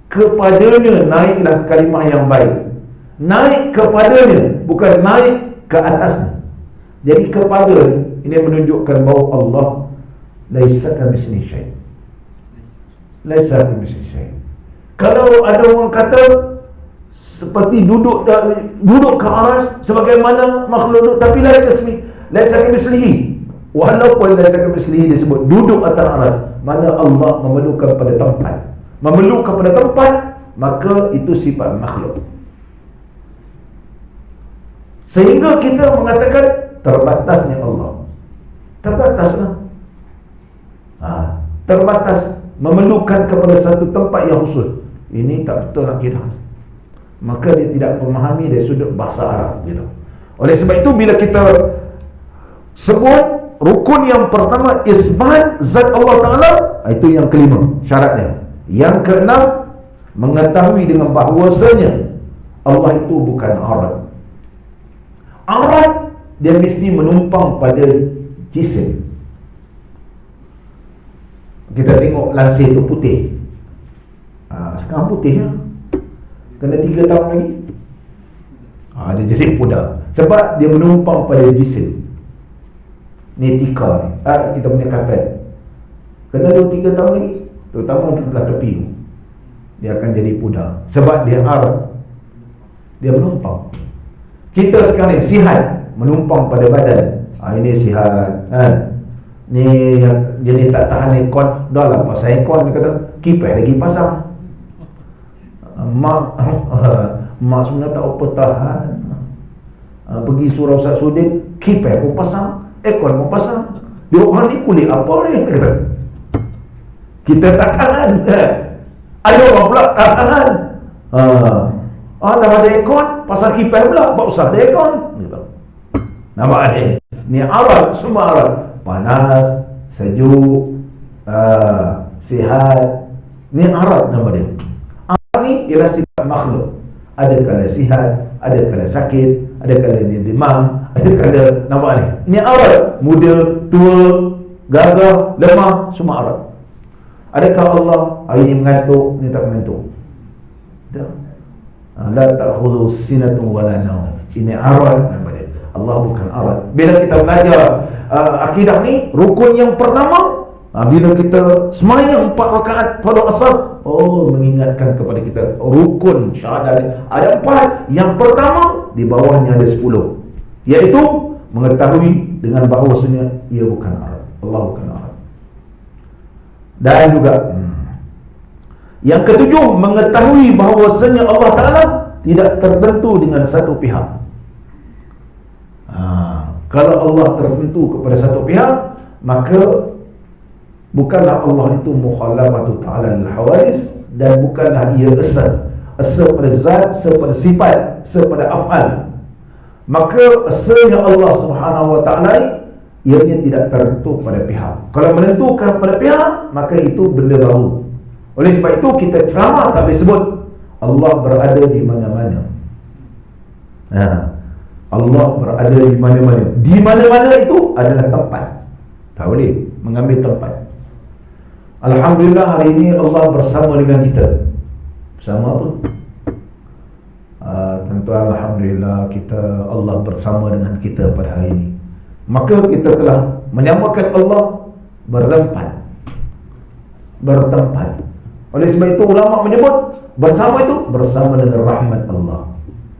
Kepadanya naiklah kalimah yang baik. Naik kepadanya, bukan naik ke atasnya. Jadi kepada ini menunjukkan bahawa Allah laisa kamitslihi syai'. Laisa kamitslihi syai'. Kalau ada orang kata seperti duduk ke aras sebagaimana makhluk duduk, tapi laisa kamitslihi. Walaupun laisa kamitslihi disebut duduk atas aras, mana Allah memerlukan pada tempat. Memerlukan pada tempat, maka itu sifat makhluk. Sehingga kita mengatakan terbatasnya Allah. Terbataslah. Terbatas, memerlukan kepada satu tempat yang khusus. Ini tak betul akidah. Maka dia tidak memahami dari sudut bahasa Arab gitu. Oleh sebab itu bila kita sebut rukun yang pertama isbat zat Allah Ta'ala, itu yang kelima syaratnya. Yang keenam, mengetahui dengan bahawasanya Allah itu bukan Arab. Arab dia mesti menumpang pada jisim. Kita tengok lansir itu putih. Sekarang putih ya. Kena 3 tahun lagi dia jadi pudar. Sebab dia menumpang pada jisim. Ni tika ni, kita punya kapet. Kena 2-3 tahun lagi, terutama di belah tepi, dia akan jadi pudar. Sebab dia Arab, dia menumpang. Kita sekarang ni sihat, menumpang pada badan. Ini sihat kan. Ni yang jenis tak tahan aircon, dah lah pasal aircon, dia kata kipas lagi pasang. Mak sebenarnya tak apa tahan. Pergi surau Ustaz Sudin, kipas pun pasang, aircon pun pasang. Dia orang ni kulit apa ni? Dia kata kita tak tahan. Ada orang pula tak tahan. Dah ada aircon, pasang kipas pula, buat usah ada aircon gitu. Nampak ni? Ni Arab, semua Arab. Panas, sejuk, sihat. Ni Arab nama dia. Arab ni ialah sifat makhluk. Ada kala sihat, ada kala sakit, ada kala dia demam, ada kala, nampak ni? Ini Arab. Muda, tua, gagah, lemah, semua Arab. Adakah Allah hari ini mengantuk, ni tak mengantuk? Tak. La ta'khudhu sinatun wala naum. Ini Arab nama dia. Allah bukan Arab. Bila kita belajar akidah ni, rukun yang pertama, bila kita sembahyang 4 rakaat pada asar, mengingatkan kepada kita rukun syahadat ada 4. Yang pertama, di bawahnya ada 10, iaitu mengetahui dengan bahawasanya ia bukan Arab. Allah bukan Arab. Dan juga yang ketujuh, mengetahui bahawasanya Allah Ta'ala tidak tertentu dengan satu pihak. Kalau Allah tertentu kepada satu pihak, maka bukanlah Allah itu mukhalafatu ta'ala al-hawadis, dan bukanlah ia esa pada zat, esa pada sifat, esa pada af'al. Maka esanya Allah Subhanahu wa ta'ala ianya tidak tertentu pada pihak. Kalau menentukan pada pihak, maka itu benda baru. Oleh sebab itu kita ceramah tak boleh sebut Allah berada di mana-mana. Allah berada di mana-mana. Di mana-mana itu adalah tempat. Tak boleh mengambil tempat. Alhamdulillah hari ini Allah bersama dengan kita. Bersama apa? Tentu Alhamdulillah Allah bersama dengan kita pada hari ini. Maka kita telah menyamakan Allah bertempat. Oleh sebab itu ulama menyebut bersama itu bersama dengan rahmat Allah,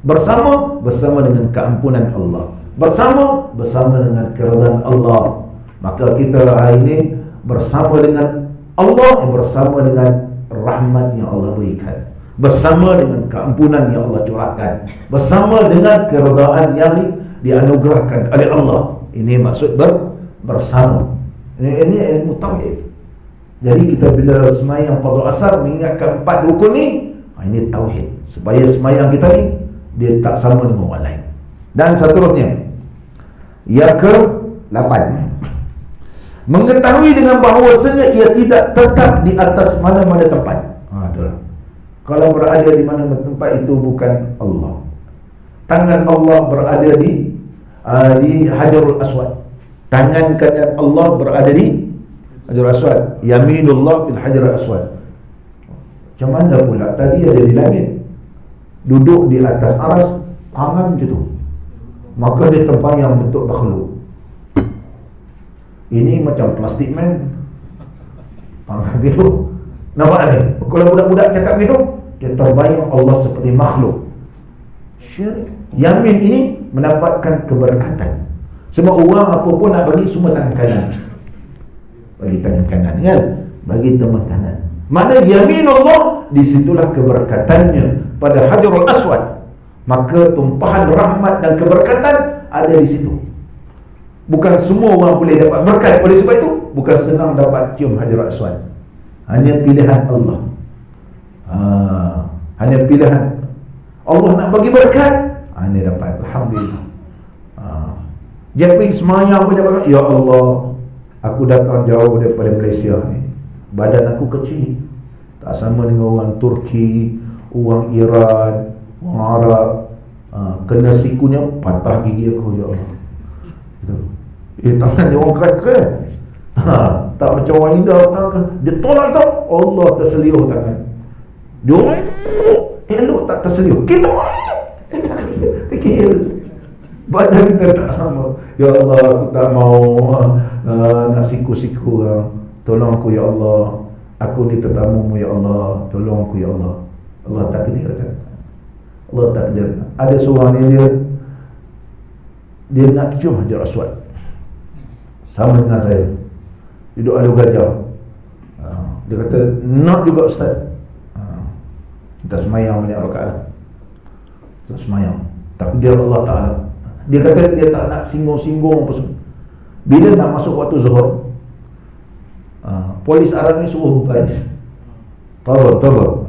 bersama dengan keampunan Allah, bersama dengan keridhaan Allah. Maka kita hari ini bersama dengan Allah, bersama dengan rahmat yang Allah berikan, bersama dengan keampunan yang Allah curahkan, bersama dengan keridhaan yang dianugerahkan oleh Allah. Ini maksud bersama. Ini ilmu tauhid. Jadi kita bila semayang pada asar mengingatkan 4 rukun ni, ini tauhid. Supaya semayang kita ni dia tak sama dengan orang lain. Dan seterusnya, yang ke-8, Mengetahui dengan bahawasanya ia tidak tetap di atas mana-mana tempat. Itulah. Kalau berada di mana-mana tempat itu bukan Allah. Tangan Allah berada di Hajarul Aswad. Tangan kanan Allah berada di Hajarul Aswad. Yaminullah fil Hajarul Aswad. Macam mana pula tadi ada di langit, duduk di atas aras, tangan macam tu, maka dia terbayang bentuk makhluk. Ini macam plastik man, tangan gitu. Nampak ni? Kalau budak-budak cakap gitu, dia terbayang Allah seperti makhluk. Yamin ini mendapatkan keberkatan. Sebab orang apa pun nak bagi semua tangan kanan. Bagi tangan kanan kan? Bagi tangan kanan. Mana yamin Allah, disitulah keberkatannya pada Hajarul Aswad. Maka tumpahan rahmat dan keberkatan ada di situ. Bukan semua orang boleh dapat berkat. Oleh sebab itu bukan senang dapat cium Hajarul Aswad. Hanya pilihan Allah. Hanya pilihan Allah nak bagi berkat, ini dapat. Alhamdulillah. Jeffrey semayang pada berkat. Ya Allah, aku datang jauh daripada Malaysia ni, badan aku kecil, tak sama dengan orang Turki, orang Iran, orang Arab. Kena sikunya patah gigi aku, ya Allah. Tangan dia orang keren-keren. Tak macam orang Indah tangan. Dia tolak tau, Allah terseliuh tangan. Dia elok tak terseliuh. Kita badan kita tak sama. Ya Allah, aku tak mau nak siku-siku orang. Tolong aku ya Allah. Aku ni tetamumu ya Allah. Tolong aku ya Allah. Allah takdirkan. Allah takdirkan. Ada seorang ni dia nak cium Hajar Aswad. Sama dengan saya. Duduk ada gajah. Dia kata, nak juga Ustaz. Kita semayang banyak rakaat. Kita semayang. Takdir Allah Ta'ala. Dia kata dia tak nak singgung-singgung apa semua. Bila nak masuk waktu zuhur, polis Arab ni suruh baris. Tabar.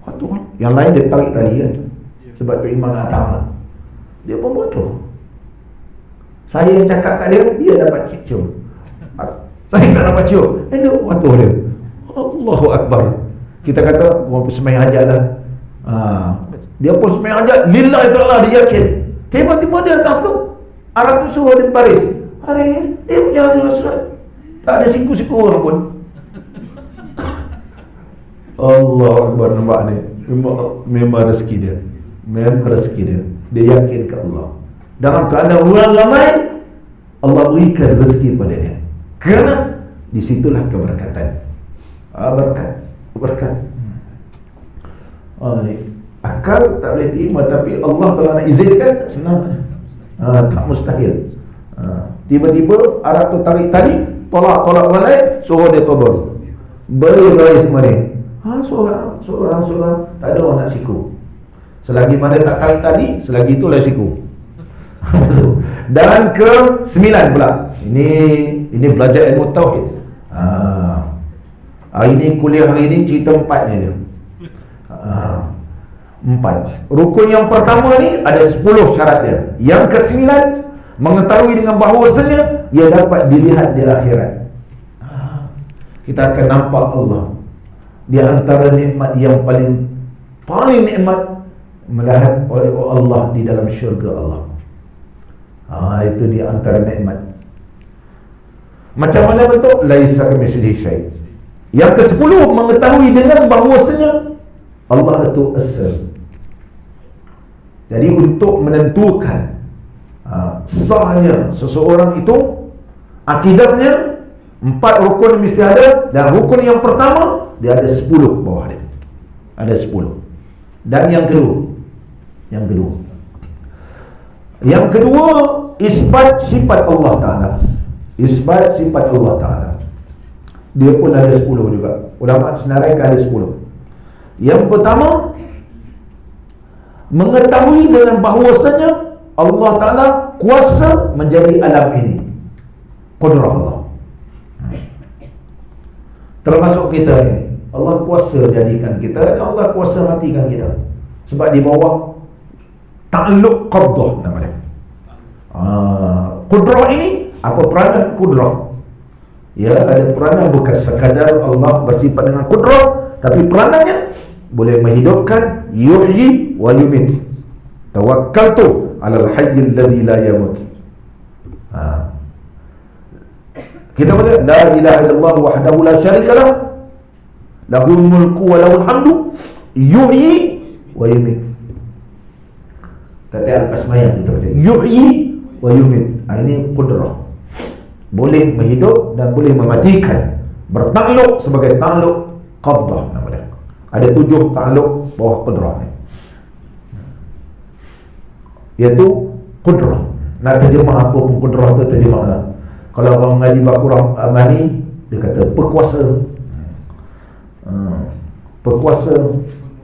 Waktu yang lain dia tarik tali kan. Sebab tu imam nak tamat. Dia pun bodoh. Saya yang cakap kat dia, dia dapat cium. Saya tak dapat cium. Elok waktu dia. Allahu Akbar. Kita kata orang semayang hajat lah. Dia pun semayang hajat, lillahi ta'ala, dia yakin. Tiba-tiba dia atas tu, Arab tu suruh dia baris. Dia punya Aswad. Tak ada siku-siku orang pun. Allah Akbar, nampak ni. Memang rezeki dia. Memang rezeki dia. Dia yakin ke Allah. Dalam keadaan orang ramai, Allah berikan rezeki pada dia. Kerana disitulah keberkatan. Berkat. Akal tak boleh terima, tapi Allah kalau nak izinkan, senang. Tak mustahil. Tiba-tiba Arab tu tarik tali, tolak orang lain, suruh dia tobor. Beri semua ni. Seorang tak ada orang nak siku. Selagi mana tak tarik tali, selagi itulah siku. Dan ke-9 pula. Ini belajar ilmu tauhid. Hari ini kuliah hari ini cerita 4 ni dia. 4. Rukun yang pertama ni ada 10 syarat dia. Yang ke-9 mengetahui dengan bahawasanya ia dapat dilihat di akhirat. Kita akan nampak Allah. Di antara nikmat yang paling nikmat melihat oleh Allah di dalam syurga Allah. Itu di antara nikmat. Macam mana bentuk? Laisa kamitslihi syai'. Yang ke-10 mengetahui dengan bahawasanya Allah itu As-Sam. Jadi untuk menentukan sahnya seseorang itu, akidahnya 4 rukun mesti ada. Dan rukun yang pertama dia ada 10 bawah dia. Ada 10. Dan yang kedua isbat sifat Allah Ta'ala. Isbat sifat Allah Ta'ala. Dia pun ada 10 juga. Ulama senaraikan ada 10. Yang pertama, mengetahui dengan bahawasanya Allah Ta'ala kuasa menjadi alam ini. Qudrah Allah. Termasuk kita ni, Allah kuasa jadikan kita, dan Allah kuasa matikan kita. Sebab di bawah ta'alluq qabdah nama dia. Qudrah ini, apa peranan qudrah? Ya, ada peranan bukan sekadar Allah bersifat dengan qudrah, tapi peranannya boleh menghidupkan, yuhyi wa yumit. Tawakkaltu 'alal hayyil ladzi la yamut. Kita boleh la ilaha illallah wahdahu la syarika lah, lahul mulku wa lahul hamdu, yuhyi wa yumit. Tadi lepas mayang kita baca yuhyi wa yumit. Ini qudrah, boleh menghidup dan boleh mematikan. Bertakluk sebagai takluk qabdah nama dia. Ada 7 takluk bawah qudrah ni, iaitu qudrah. Nak terjemah apa pun qudrah tu terjemah lah. Kalau orang mengaji Baqarah Amani, dia kata perkuasa. Perkuasa.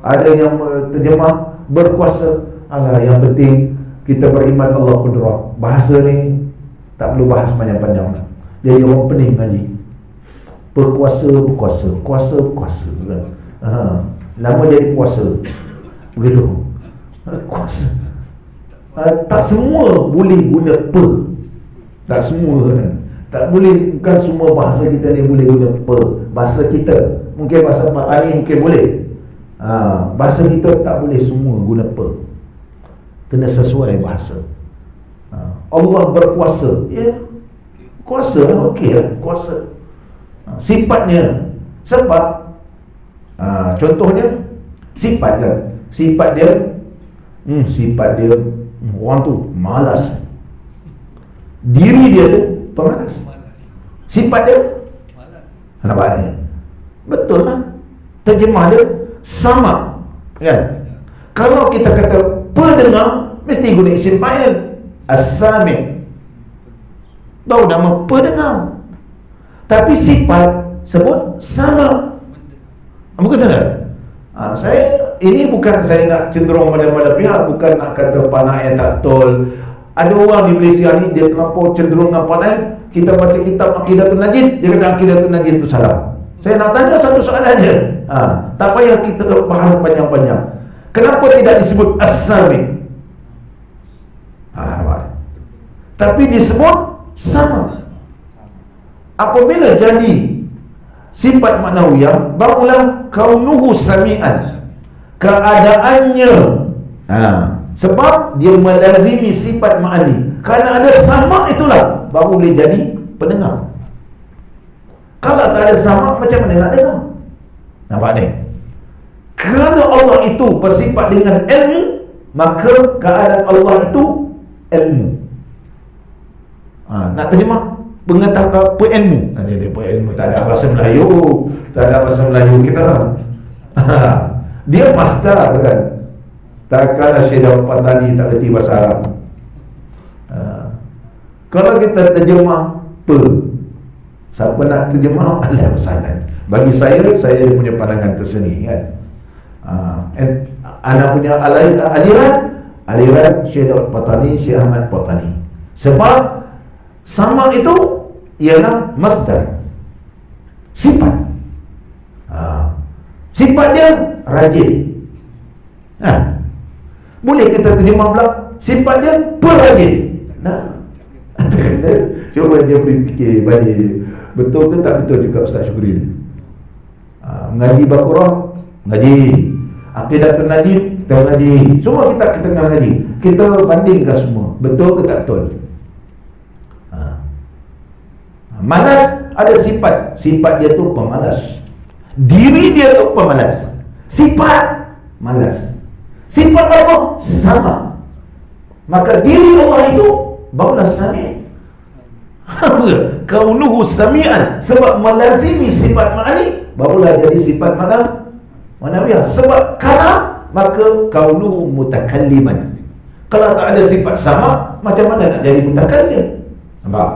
Ada yang terjemah berkuasa. Alah, yang penting kita beriman Allah qudrah. Bahasa ni tak perlu bahas panjang-panjang. Jadi orang pening ngaji. Berkuasa, berkuasa, kuasa, kuasa kan. Lama jadi puasa. Begitu. Kuasa. Tak semua boleh guna per. Tak semua kan. Tak boleh, bukan semua bahasa kita ni boleh guna per. Bahasa kita, mungkin bahasa Patani mungkin boleh. Bahasa kita tak boleh semua guna per. Kena sesuai bahasa. Allah berkuasa. Ya, kuasa, okey lah, kuasa. Sifatnya, sebab contohnya sifat kan. Sifat dia orang tu malas. Diri dia tu pemalas. Sifat dia malas. Nampak ni? Betul lah. Terjemah dia sama kan? Kalau kita kata pendengar, mesti guna isim fa'il as-sami'. Tahu nama pendengar. Tapi sifat sebut sama. Bukan tak? Saya ini bukan saya nak cenderung pada pihak, bukan nak kata panai yang tak betul. Ada orang di Malaysia ni dia terlampau cenderung dengan panai. Kita baca kitab Aqidatul Najid, dia kata Aqidatul Najid itu salah. Saya nak tanya satu soalan aja. Tak payah kita bahas panjang-panjang. Kenapa tidak disebut as-sami'? Nampak? Tapi disebut sama. Apabila jadi sifat maknawiyah, barulah kaunuhu sami'an, keadaannya. Sebab dia melazimi sifat ma'ani. Kerana ada sama itulah baru boleh jadi pendengar. Kalau tak ada sama, macam mana nak dengar? Nampak ni? Kerana Allah itu bersifat dengan ilmu, maka keadaan Allah itu ilmu. Nak terjemah pengetahuan perilmu. Dia perilmu, tak ada bahasa Melayu. Tak ada bahasa Melayu kita. Dia masdar kan. Takkanlah Syekh Patani tak erti bahasa Arab. Kalau kita terjemah siapa nak terjemah, Allah wasalan. Bagi saya punya pandangan tersendiri kan. Anak punya aliran Syekh Daud Patani, Syekh Ahmad Patani. Sebab sama itu ialah masdar, sifat. Sifat dia rajin. Boleh kita terjemah pula sifat dia perajin. Cuba dia fikir balik, betul ke tak betul cakap Ustaz Syukri ni. Mengaji Baqarah, ngaji Aqidatul Najid, kita ngaji. Semua kita ngaji. Kita bandingkan semua, betul ke tak betul. Malas ada sifat. Sifat dia tu pemalas. Diri dia tu pemalas. Sifat malas. Sifat Allah sama. Maka diri Allah itu barulah sami'. Kaunuhu sami'an, sebab melazimi sifat ma'ani, barulah jadi sifat manawiyah. Sebab kalam, maka kaunuhu mutakalliman. Kalau tak ada sifat sama, macam mana nak jadi mutakallim? Nampak?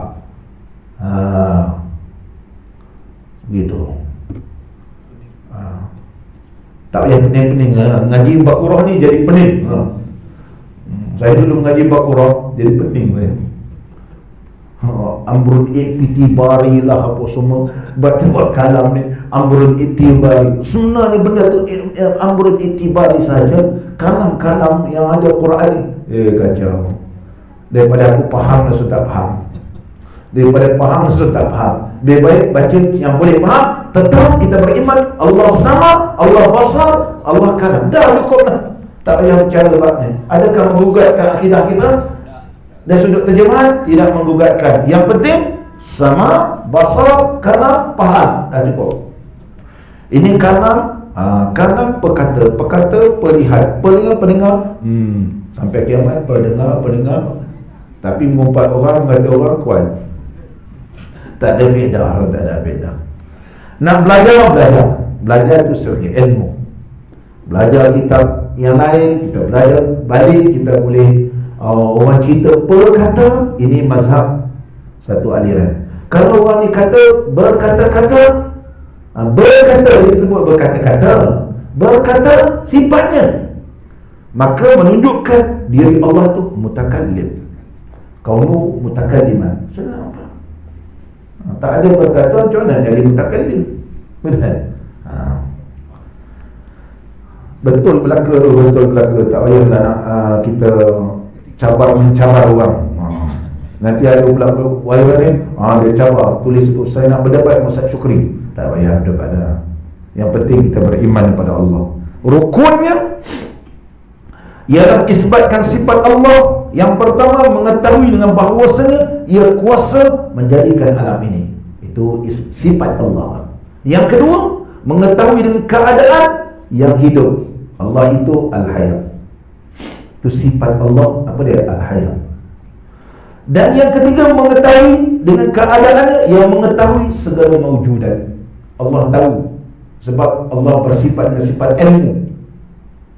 Begitu. Tak payah pening-pening. Ngaji Baqarah ni jadi pening. Saya dulu mengaji Baqarah jadi pening. Amrun itibari lah apa semua. Buat kalam ni amrun itibari. Sebenarnya benda tu amrun itibari saja. Kalam-kalam yang ada Quran ni kacau. Daripada aku faham dan sudah faham. daripada faham atau tak faham. Lebih baik baca yang boleh faham, tetap kita beriman Allah sama, Allah basar, Allah kanan. Dah cukup dah. Tak payah bicara lebat ni. Adakah menggugatkan akidah kita? Dari sudut terjemahan tidak menggugatkan. Yang penting sama, basar, kanan, faham. Dah cukup. Ini kanan, kanan perkata, perkata perlihat, pendengar. Sampai kiamat pendengar. Tapi mengumpat orang, kata orang kuat. Tak ada beza, tak ada beza. Nak belajar itu sebagai ilmu. Belajar kitab yang lain, kita belajar balik, kita boleh orang cerita perkata, ini mazhab satu aliran. Kalau orang ni kata berkata-kata, berkata disebut berkata sifatnya, maka menunjukkan diri Allah tu mutakallim. Kaunu mutakalliman. Senang apa? Tak ada berkata, macam mana jadi mutakallim? Betul? Betul belaka tu, betul belaka. Tak payahlah nak kita mencabar orang. Nanti ada pula wayang ni, dia cabar, tulis tu, saya nak berdebat dengan Ustaz Syukri. Tak payah berdebat dah. Yang penting kita beriman kepada Allah. Rukunnya ialah isbatkan sifat Allah. Yang pertama, mengetahui dengan bahawasanya ia kuasa menjadikan alam ini. Itu sifat Allah. Yang kedua, mengetahui dengan keadaan yang hidup. Allah itu Al-Hayat. Itu sifat Allah. Apa dia? Al-Hayat. Dan yang ketiga, mengetahui dengan keadaannya, yang mengetahui segala mawjudat. Allah tahu. Sebab Allah bersifat dengan sifat ilmu,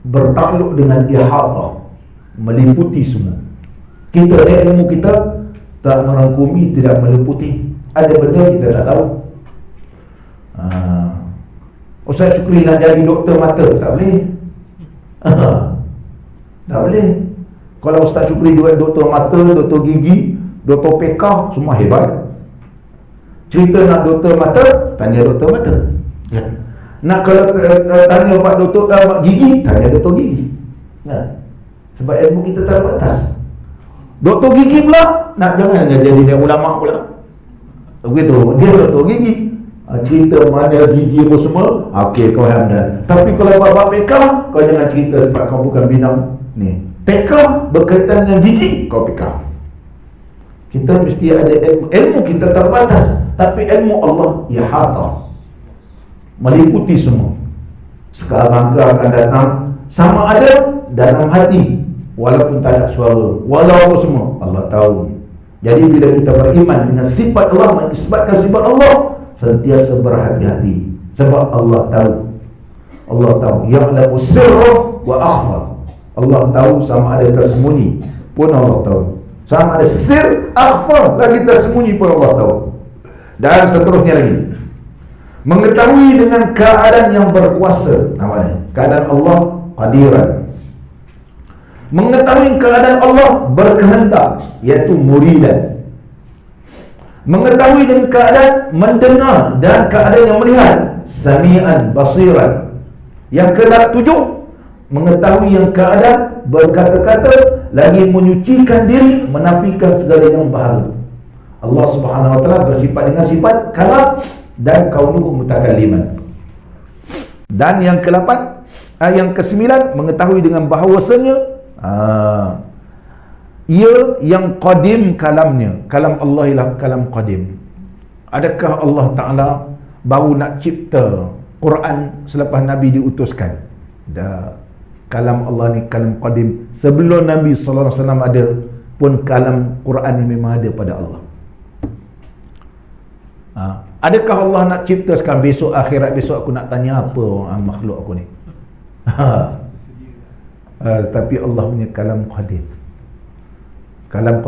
bertakluk dengan ihatah, meliputi semua. Kita ilmu kita tak merangkumi, tidak meliputi. Ada benda kita tak tahu. Ustaz Syukri nak jadi doktor mata, tak boleh. Tak boleh. Kalau Ustaz Syukri juga doktor mata, doktor gigi, doktor PK, semua hebat. Cerita nak doktor mata, tanya doktor mata. Ya. Nak kalau tanya pak doktor pak gigi, tanya doktor gigi. Ya. Sebab ilmu kita terbatas. Doktor gigi pula nak jangan jadi ulama pula. Begitu, dia doktor gigi. Cerita mana gigi apa semua, okey kau hamdan. Tapi kalau bab PK, kau jangan cerita sebab kau bukan bidang ni. PK berkaitan dengan gigi, kau PK. Kita mesti ada ilmu kita terbatas, tapi ilmu Allah ihatah, meliputi semua. Sekarang ke akan datang, sama ada dalam hati, walaupun tak ada suara, walaupun semua, Allah tahu. Jadi bila kita beriman dengan sifat Allah, mengisbatkan sifat Allah, sentiasa berhati-hati. Sebab Allah tahu. Allah tahu. Ya'lamu sirra wa akhfa. Allah tahu, sama ada tersembunyi pun Allah tahu. Sama ada sir, akhfa, lagi tersembunyi pun Allah tahu. Dan seterusnya lagi, mengetahui dengan keadaan yang berkuasa. Namanya keadaan Allah qadiran. Mengetahui keadaan Allah berkehendak, iaitu muridan. Mengetahui dengan keadaan mendengar dan keadaan yang melihat, sami'an basiran. Yang ke-7, mengetahui yang keadaan berkata-kata, lagi menyucikan diri, menafikan segala yang baharu. Allah Subhanahu wa taala bersifat dengan sifat kalam dan kaunuhu mutakalliman. Dan yang ke-8, yang ke-9, mengetahui dengan bahawasanya ia yang qadim kalamnya. Kalam Allah ialah kalam qadim. Adakah Allah Ta'ala baru nak cipta Quran selepas Nabi diutuskan? Dah. Kalam Allah ni kalam qadim. Sebelum Nabi SAW ada pun kalam Quran ni memang ada pada Allah. Adakah Allah nak cipta sekarang, besok akhirat, besok aku nak tanya apa makhluk aku ni? Tapi Allah punya kalam qadim. Kalam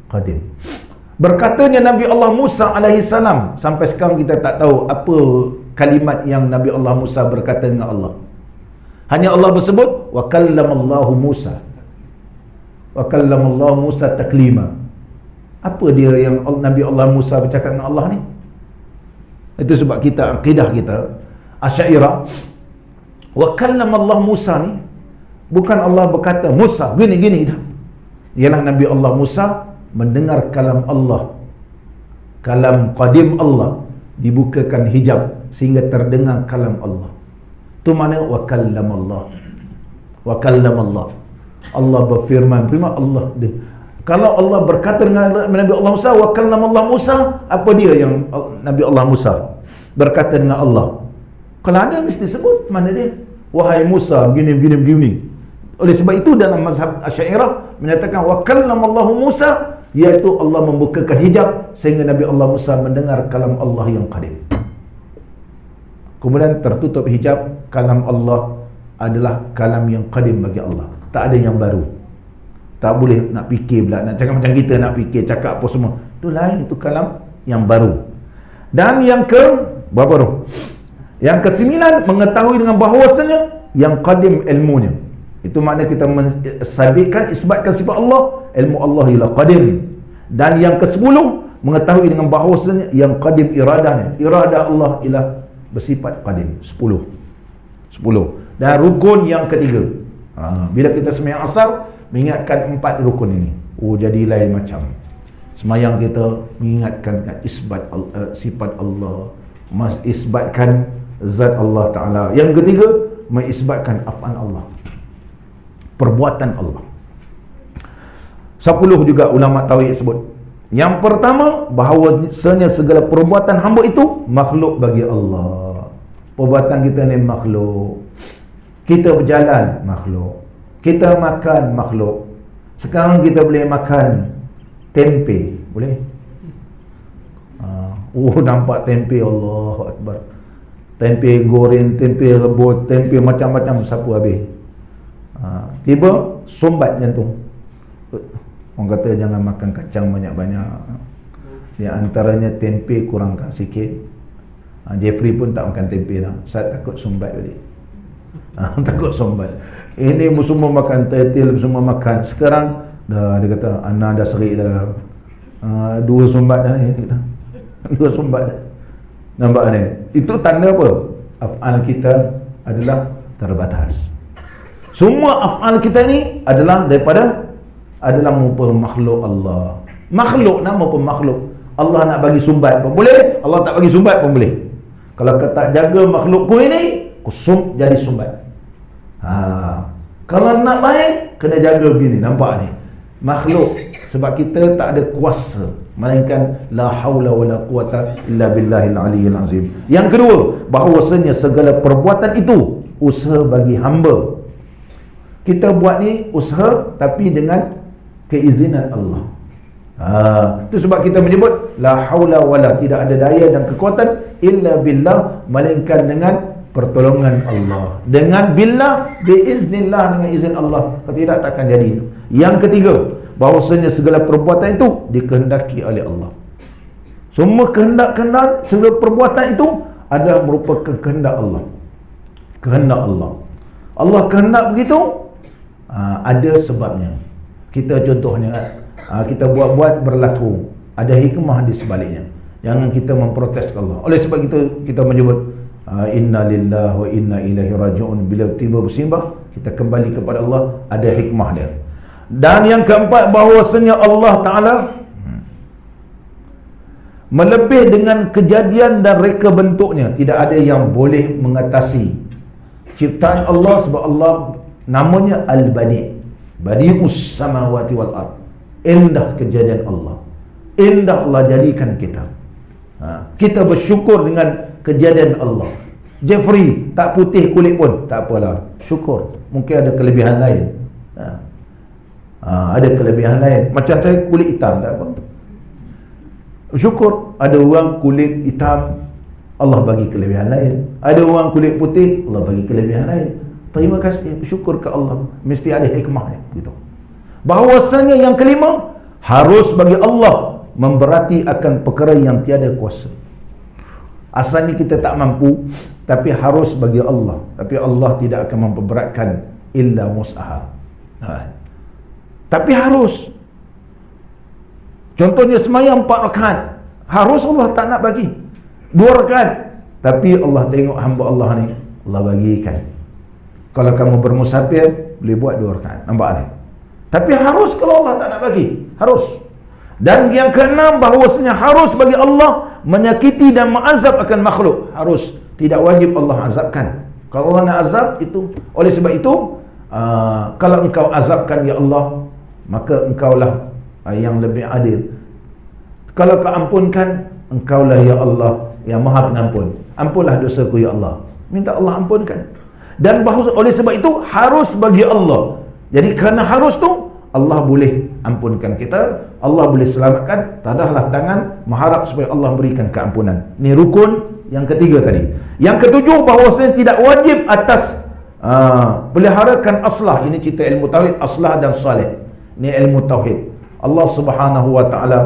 qadim. Berkatanya Nabi Allah Musa alaihi salam, sampai sekarang kita tak tahu apa kalimat yang Nabi Allah Musa berkata dengan Allah. Hanya Allah bersebut wa kallamallahu Musa. Wa kallamallahu Musa taklima. Apa dia yang Nabi Allah Musa bercakap dengan Allah ni? Itu sebab kita akidah kita Asy'ariyah, wa kallamallahu Musa ni bukan Allah berkata Musa gini dah. Ialah Nabi Allah Musa mendengar kalam Allah kalam qadim Allah, dibukakan hijab sehingga terdengar kalam Allah. Tu mana wa kallamallah. Wa kallamallah. Allah berfirman, firman Allah. Kalau Allah berkata dengan Nabi Allah Musa, wa kallamallah Musa, apa dia yang Nabi Allah Musa berkata dengan Allah? Kalau ada mesti sebut mana dia. Wahai Musa, begini. Oleh sebab itu dalam mazhab Asy'ariyah menyatakan wa kallamallahu Musa, iaitu Allah membukakan hijab sehingga Nabi Allah Musa mendengar kalam Allah yang qadim. Kemudian tertutup hijab, kalam Allah adalah kalam yang qadim bagi Allah. Tak ada yang baru. Tak boleh nak fikir pula, nak cakap macam kita nak fikir, cakap apa semua. Itu lain, itu kalam yang baru. Dan yang berapa tu? Yang ke-9, mengetahui dengan bahawasanya yang qadim ilmunya. Itu makna kita mensabitkan, isbatkan sifat Allah, ilmu Allah ialah qadim. Dan yang ke-10, mengetahui dengan bahawasanya yang qadim iradahnya. Iradah Allah ialah bersifat qadim. 10. Dan rukun yang ketiga, bila kita sembahyang asar, mengingatkan 4 rukun ini. Jadi lain macam. Sembahyang kita mengingatkan isbat sifat Allah, isbatkan zat Allah Ta'ala. Yang ketiga, mengisbatkan af'al Allah, perbuatan Allah. 10 juga ulama tauhid sebut. Yang pertama, bahawasanya segala perbuatan hamba itu makhluk bagi Allah. Perbuatan kita ni makhluk. Kita berjalan, makhluk. Kita makan, makhluk. Sekarang kita boleh makan tempe, boleh? Nampak tempe, Allahu Akbar. Tempe goreng, tempe rebus, tempe macam-macam, sapu habis. Tiba sumbat jantung. Orang kata jangan makan kacang banyak-banyak. Di antaranya tempe kurangkan sikit. Jeffrey pun tak makan tempe dah. Saya takut sumbat balik. Takut sumbat. Ini semua makan tetel, semua makan. Sekarang dah dia kata anak dah serik dah. 2 sumbat dah ni, dia kata. 2 sumbat dah. Nampak ni? Itu tanda apa? Af'al kita adalah terbatas. Semua af'al kita ni adalah merupakan makhluk Allah. Makhluk nama pun makhluk. Allah nak bagi sumbat pun boleh, Allah tak bagi sumbat pun boleh. Kalau kau tak jaga makhlukku ini, kusum jadi sumbat. Kalau nak baik, kena jaga begini. Nampak ni? Makhluk. Sebab kita tak ada kuasa, melainkan la haula wala quwata illa billahil aliyyil azim. Yang kedua, bahawasanya segala perbuatan itu usaha bagi hamba. Kita buat ni usaha tapi dengan keizinan Allah. Itu sebab kita menyebut la haula wala, tidak ada daya dan kekuatan illa billah, melainkan dengan pertolongan Allah. Dengan billah, biiznillah, dengan izin Allah. Kalau tidak, takkan jadi. Yang ketiga, bahawasanya segala perbuatan itu dikehendaki oleh Allah. Semua kehendak-kehendak, segala perbuatan itu adalah merupakan kehendak Allah. Kehendak Allah. Allah kehendak begitu, ada sebabnya. Kita contohnya, kita buat-buat berlaku, ada hikmah di sebaliknya. Jangan kita memprotes Allah. Oleh sebab itu kita menyebut inna lillahi wa inna ilaihi raji'un. Bila tiba bersimbah, kita kembali kepada Allah, ada hikmah dia. Dan yang keempat, bahawasanya Allah Ta'ala melebih dengan kejadian dan reka bentuknya. Tidak ada yang boleh mengatasi ciptaan Allah, sebab Allah namanya Al-Badi', Badi'us samawati wal ard. Indah kejadian Allah, indah Allah jadikan kita. Kita bersyukur dengan kejadian Allah. Jeffrey tak putih kulit pun tak apalah, syukur. Mungkin ada kelebihan lain. Ada kelebihan lain. Macam saya kulit hitam, tak apa, syukur. Ada orang kulit hitam, Allah bagi kelebihan lain. Ada orang kulit putih, Allah bagi kelebihan lain. Terima kasih, syukur ke Allah. Mesti ada hikmahnya gitu. Bahawasanya yang kelima, harus bagi Allah memberati akan perkara yang tiada kuasa. Asalnya kita tak mampu, tapi harus bagi Allah. Tapi Allah tidak akan memperberatkan illa wus'aha. Tapi harus. Contohnya semayang 4 rakaat, harus Allah tak nak bagi 2 rakaat, tapi Allah tengok hamba Allah ni, Allah bagikan. Kalau kamu bermusafir, boleh buat 2 rakaat. Nampak ni? Tapi harus kalau Allah tak nak bagi, harus. Dan yang keenam, bahawasanya harus bagi Allah menyakiti dan mengazab akan makhluk. Harus, tidak wajib Allah azabkan. Kalau Allah nak azab itu, oleh sebab itu kalau engkau azabkan ya Allah, maka engkaulah yang lebih adil. Kalau kau ampunkan, engkaulah ya Allah yang maha pengampun. Ampunlah dosaku ya Allah. Minta Allah ampunkan. Dan oleh sebab itu harus bagi Allah. Jadi kerana harus tu, Allah boleh ampunkan kita, Allah boleh selamatkan. Tadahlah tangan mengharap supaya Allah berikan keampunan. Ini rukun yang ketiga tadi. Yang ketujuh, bahawasanya tidak wajib atas peliharakan aslah. Ini cerita ilmu tauhid, aslah dan salih. Ini ilmu tauhid. Allah Subhanahu wa taala,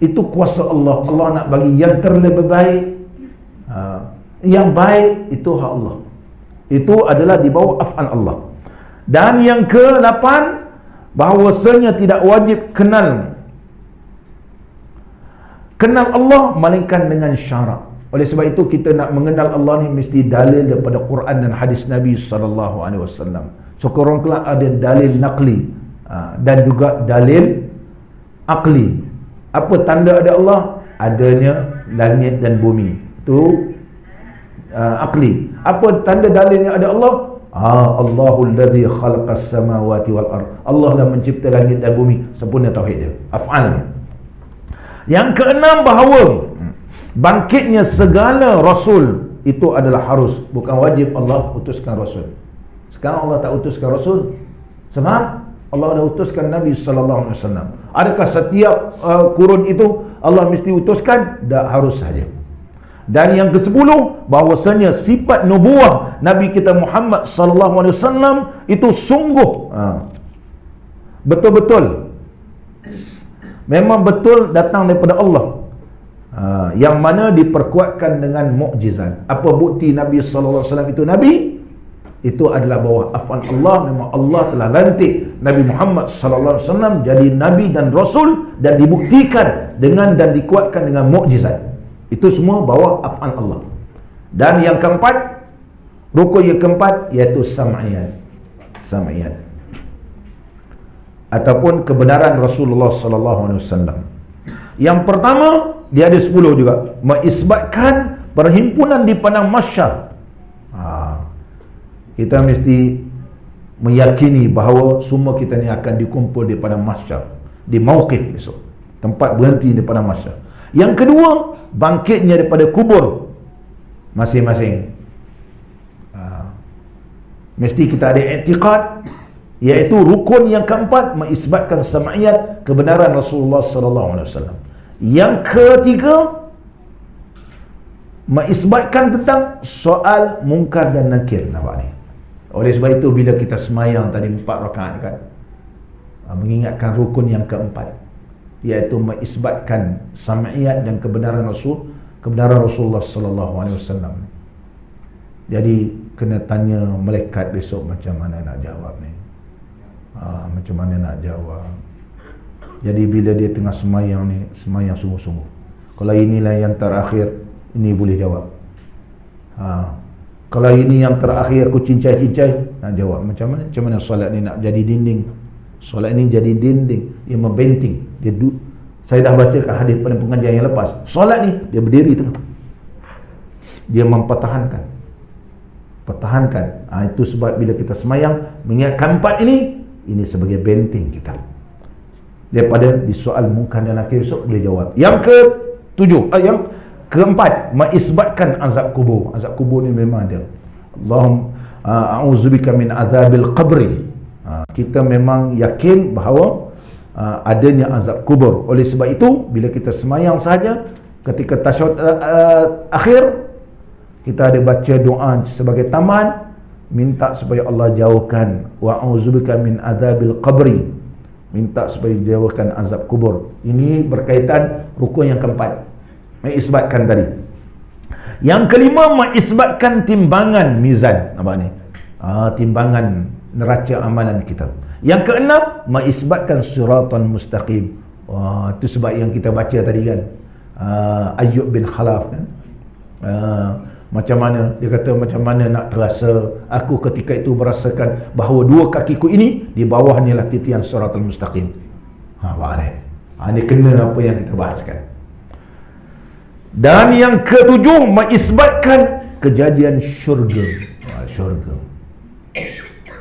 itu kuasa Allah. Allah nak bagi yang terlebih baik. Yang baik itu hak Allah. Itu adalah di bawah af'al Allah. Dan yang ke-8, bahawasanya tidak wajib kenal Allah melainkan dengan syarak. Oleh sebab itu kita nak mengenal Allah ni mesti dalil daripada Quran dan hadis Nabi SAW. Sekurang kelak ada dalil naqli dan juga dalil akli. Apa tanda ada Allah? Adanya langit dan bumi. Itu akli. Apa tanda dalilnya ada Allah? Allahul ladzi khalaqas samawati wal ard. Allah lah mencipta langit dan bumi. Sempurna tauhid dia, af'al dia. Yang keenam, bahawa bangkitnya segala rasul itu adalah harus, bukan wajib Allah utuskan rasul. Sekarang Allah tak utuskan rasul sebab Allah dah utuskan Nabi sallallahu alaihi wasallam. Adakah setiap kurun itu Allah mesti utuskan? Tak, harus saja. Dan yang ke-10, bahawasanya sifat nubuah Nabi kita Muhammad sallallahu alaihi wasallam itu sungguh betul-betul, memang betul datang daripada Allah, yang mana diperkuatkan dengan mukjizat. Apa bukti Nabi sallallahu alaihi wasallam itu nabi? Itu adalah bawah afan Allah. Memang Allah telah lantik Nabi Muhammad sallallahu alaihi wasallam jadi nabi dan rasul, dan dibuktikan dengan dan dikuatkan dengan mukjizat. Itu semua bawah af'al Allah. Dan yang keempat, rukun yang keempat, iaitu sam'iyat. Sam'iyat ataupun kebenaran Rasulullah sallallahu alaihi wasallam. Yang pertama, dia ada 10 juga. Mengisbatkan perhimpunan di padang mahsyar. Kita mesti meyakini bahawa semua kita ni akan dikumpul di padang mahsyar, di mauqif besok, tempat berhenti di padang mahsyar. Yang kedua, bangkitnya daripada kubur masing-masing. Mesti kita ada i'tiqad, iaitu rukun yang keempat, mengisbatkan sam'iyat, kebenaran Rasulullah sallallahu alaihi wasallam. Yang ketiga, mengisbatkan tentang soal mungkar dan nakir. Nampak ni? Oleh sebab itu bila kita semayang tadi 4 rakaat kan, mengingatkan rukun yang keempat, iaitu mengisbatkan sam'iyat dan kebenaran Rasulullah sallallahu alaihi wasallam. Jadi kena tanya malaikat besok macam mana nak jawab ni. Macam mana nak jawab. Jadi bila dia tengah semayang ni, semayang sungguh-sungguh. Kalau inilah yang terakhir, ini boleh jawab. Kalau ini yang terakhir aku cincai-cincai, nak jawab macam mana? Macam mana solat ni nak jadi dinding? Solat ni jadi dinding, ia membenting. Saya dah bacakan hadis pada pengajian yang lepas. Solat ni dia berdiri tengah, dia mempertahankan. Itu sebab bila kita semayang mengingatkan 4 ini sebagai benteng kita daripada disoal mungkar dan nakir besok boleh jawab. Yang yang keempat, mengisbatkan azab kubur. Azab kubur ni memang ada. Allahumma a'udzubika min azabil qabri. Kita memang yakin bahawa adanya azab kubur. Oleh sebab itu bila kita semayang sahaja, ketika tasyahud akhir, kita ada baca doa sebagai taman, minta supaya Allah jauhkan wa'udzubika min azabil qabri, minta supaya jauhkan azab kubur. Ini berkaitan rukun yang keempat, mengisbatkan tadi. Yang kelima, mengisbatkan timbangan mizan. Nampak ni? Timbangan neraca amalan kita. Yang keenam, mengisbatkan siratan mustaqim. Itu sebab yang kita baca tadi kan, Ayyub bin Khalaf kan, macam mana dia kata, macam mana nak terasa aku ketika itu merasakan bahawa dua kakiku ini di bawahnya lah titian siratal mustaqim. Ini kena apa yang kita bahaskan. Dan yang ketujuh, mengisbatkan kejadian syurga. Syurga.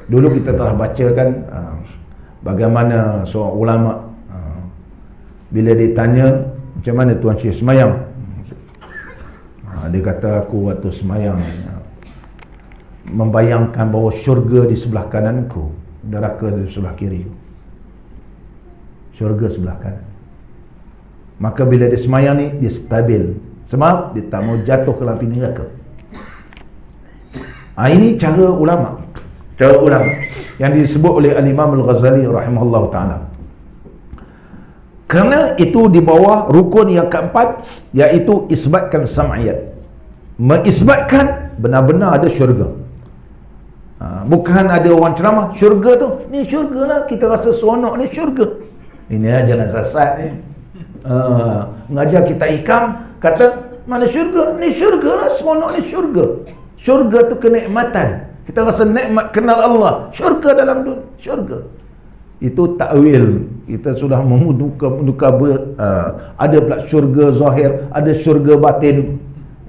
Dulu kita telah bacakan bagaimana seorang ulama bila ditanya macam mana Tuan Syekh semayang, dia kata, aku waktu semayang membayangkan bahawa syurga di sebelah kananku, neraka di sebelah kiri. Syurga sebelah kanan. Maka bila dia semayang ni, dia stabil, sebab dia tak mau jatuh ke api neraka. Ini cara ulama, yang disebut oleh Al-Imam Al-Ghazali rahimahullah ta'ala. Kerana itu di bawah rukun yang keempat, iaitu isbatkan sam'iyat, mengisbatkan benar-benar ada syurga. Bukan ada orang ceramah syurga tu, ni syurga lah, kita rasa seronok ni syurga. Ini jalan sesat ni. Mengajar kita ikam, kata mana syurga, ni syurga lah, seronok ni syurga. Syurga tu kenikmatan, kita rasa nikmat kenal Allah. Syurga dalam dunia, syurga. Itu takwil. Kita sudah menukar ada pula syurga zahir, ada syurga batin.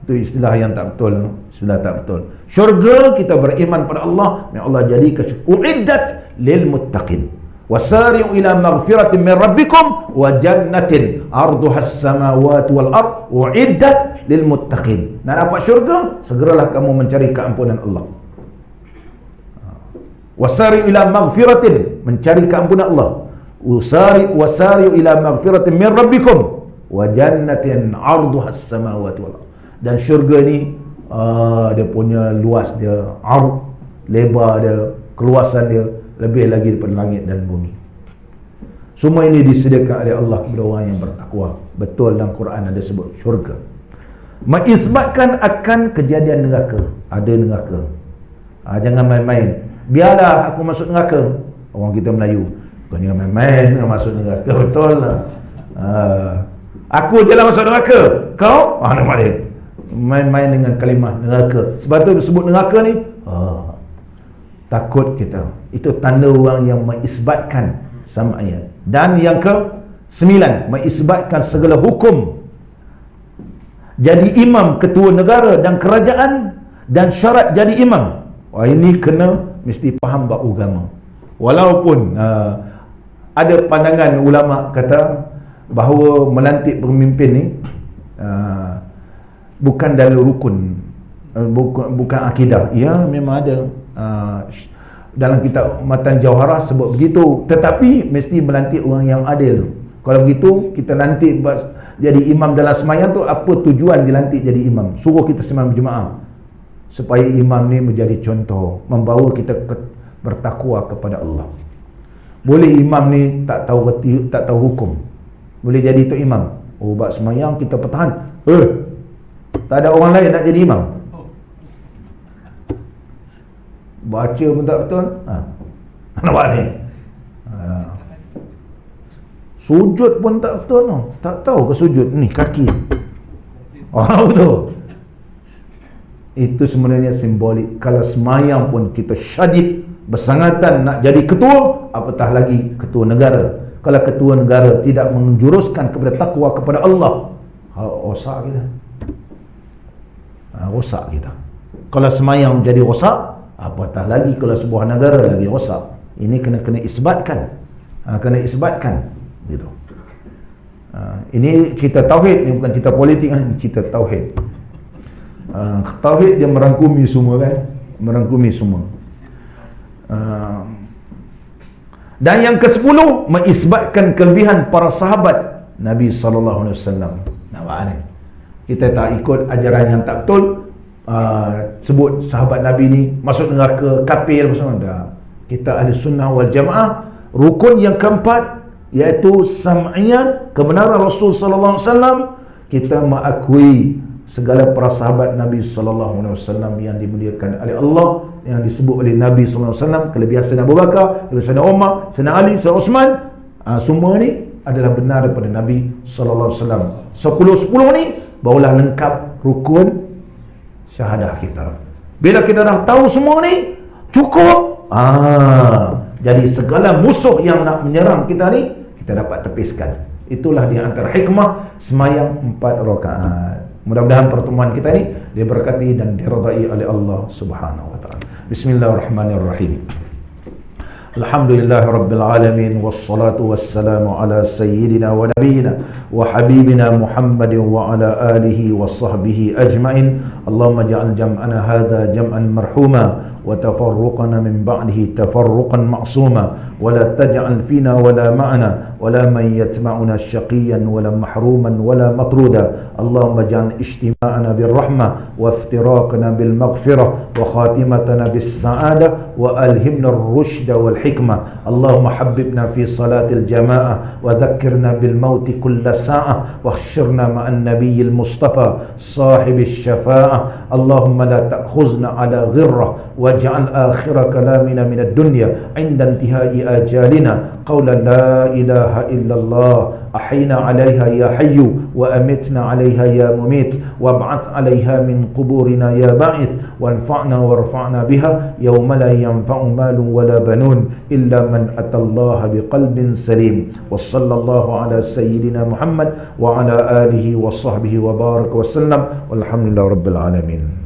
Itu istilah yang tak betul, istilah tak betul. Syurga, kita beriman pada Allah, yang Allah jadikan uiddat lil muttaqin. Wasari'u ila maghfiratin min rabbikum wa jannatin 'arduha as-samawati wal ard uiddat lil muttaqin. Nak dapat syurga, segeralah kamu mencari keampunan Allah. Wasari'u ila maghfiratin, mencari keampunan Allah. Wasari'u ila maghfiratin min rabbikum wa jannatin 'arduha as-samawati wal ard. Dan syurga ni dia punya luas dia, lebar dia, keluasan dia lebih lagi daripada langit dan bumi. Semua ini disediakan oleh Allah kepada orang yang bertakwa. Betul dalam Quran ada sebut syurga. Mengisbatkan akan kejadian neraka. Ada neraka. Jangan main-main. Biarlah aku masuk neraka. Orang kita Melayu, kau jangan main-main masuk neraka. Betul lah. Aku je lah masuk neraka, kau mana balik main-main dengan kalimah neraka. Sebab tu disebut neraka ni, takut kita. Itu tanda orang yang mengisbatkan sam'iyat. Dan yang ke-9, mengisbatkan segala hukum. Jadi imam, ketua negara dan kerajaan, dan syarat jadi imam. Ini kena mesti faham bab agama. Walaupun ada pandangan ulama kata bahawa melantik pemimpin ni bukan dalam rukun, bukan akidah. Ya, memang ada dalam kitab Matan Jauharah sebut begitu, tetapi mesti melantik orang yang adil. Kalau begitu, kita lantik jadi imam dalam semayang tu, apa tujuan dilantik jadi imam? Suruh kita sembahyang berjemaah, supaya imam ni menjadi contoh, membawa kita bertakwa kepada Allah. Boleh imam ni tak tahu reti, tak tahu hukum, boleh jadi tu imam. Bab semayang kita pertahan, tak ada orang lain nak jadi imam, baca pun tak betul. Nampak ni, sujud pun tak betul, tak tahu ke sujud ni kaki. Betul. Itu sebenarnya simbolik. Kalau semayang pun kita syadid, bersangatan nak jadi ketua, apatah lagi ketua negara. Kalau ketua negara tidak menjuruskan kepada takwa kepada Allah, rosak kita. Rosak kita. Kalau semayang jadi rosak, apatah lagi kalau sebuah negara lagi rosak. Ini kena isbatkan. Kena isbatkan gitu. Ini cerita tauhid, ini bukan cerita politik, ini cerita tauhid. Tauhid dia merangkumi semua kan, merangkumi semua. Dan yang ke-10, mengisbatkan kelebihan para sahabat Nabi sallallahu alaihi wasallam. Nampak ni? Kita tak ikut ajaran yang tak betul, sebut sahabat Nabi ni masuk neraka, kafir bersama. Dah. Kita ahli sunnah wal jamaah. Rukun yang keempat, iaitu sam'iyat, kebenaran Rasul sallallahu alaihi wasallam. Kita mengakui segala para sahabat Nabi sallallahu alaihi wasallam yang dimuliakan oleh Allah, yang disebut oleh Nabi sallallahu alaihi wasallam, kelebihan Sayyidina Abu Bakar, kelebihan Sayyidina Umar, Sayyidina Ali, Sayyidina Osman, semua ni adalah benar daripada Nabi sallallahu alaihi wasallam. 10 ni barulah lengkap rukun syahadah kita. Bila kita dah tahu semua ni, cukup. Jadi segala musuh yang nak menyerang kita ni, kita dapat tepiskan. Itulah di antara hikmah semayang 4 rakaat. Mudah-mudahan pertemuan kita ini diberkati dan diridai oleh Allah Subhanahu wa taala. Bismillahirrahmanirrahim. Alhamdulillah Rabbil Alamin. Wassalatu wassalamu ala sayyidina wa nabiyina wa habibina Muhammadin wa ala alihi wa sahbihi ajma'in. Allahumma ja'al jam'ana hadha jam'an marhuma wa tafarruqana min ba'dihi tafarruqan ma'suma wa la taj'al fina wa la ma'ana wa la man yatma'una syaqiyan wa la mahruman wa la matruda. Allahumma ja'al ijtima'ana birrahmah wa iftiraqana bil maghfirah wa khatimatana bis sa'adah wa alhimna ar-rushda wal hikmah. Allahumma habbibna fi salatil jama'ah wa dhakkirna bil mauti kulla sa'ah wa khshirna ma'an nabiyyil mustafa sahibish syafa'ah. Allahumma la ta'khuzna ala ghirrah waj'al akhira kalamina minad dunya 'inda intihai ajalina qawla la ilaha illallah أحينا عليها يا حي وأمتنا عليها يا مميت وابعث عليها من قبورنا يا باعث وانفعنا وارفعنا بها يوم لا ينفع مال ولا بنون إلا من أتى الله بقلب سليم. وصلى الله على سيدنا محمد وعلى آله وصحبه وبارك وسلم والحمد لله رب العالمين.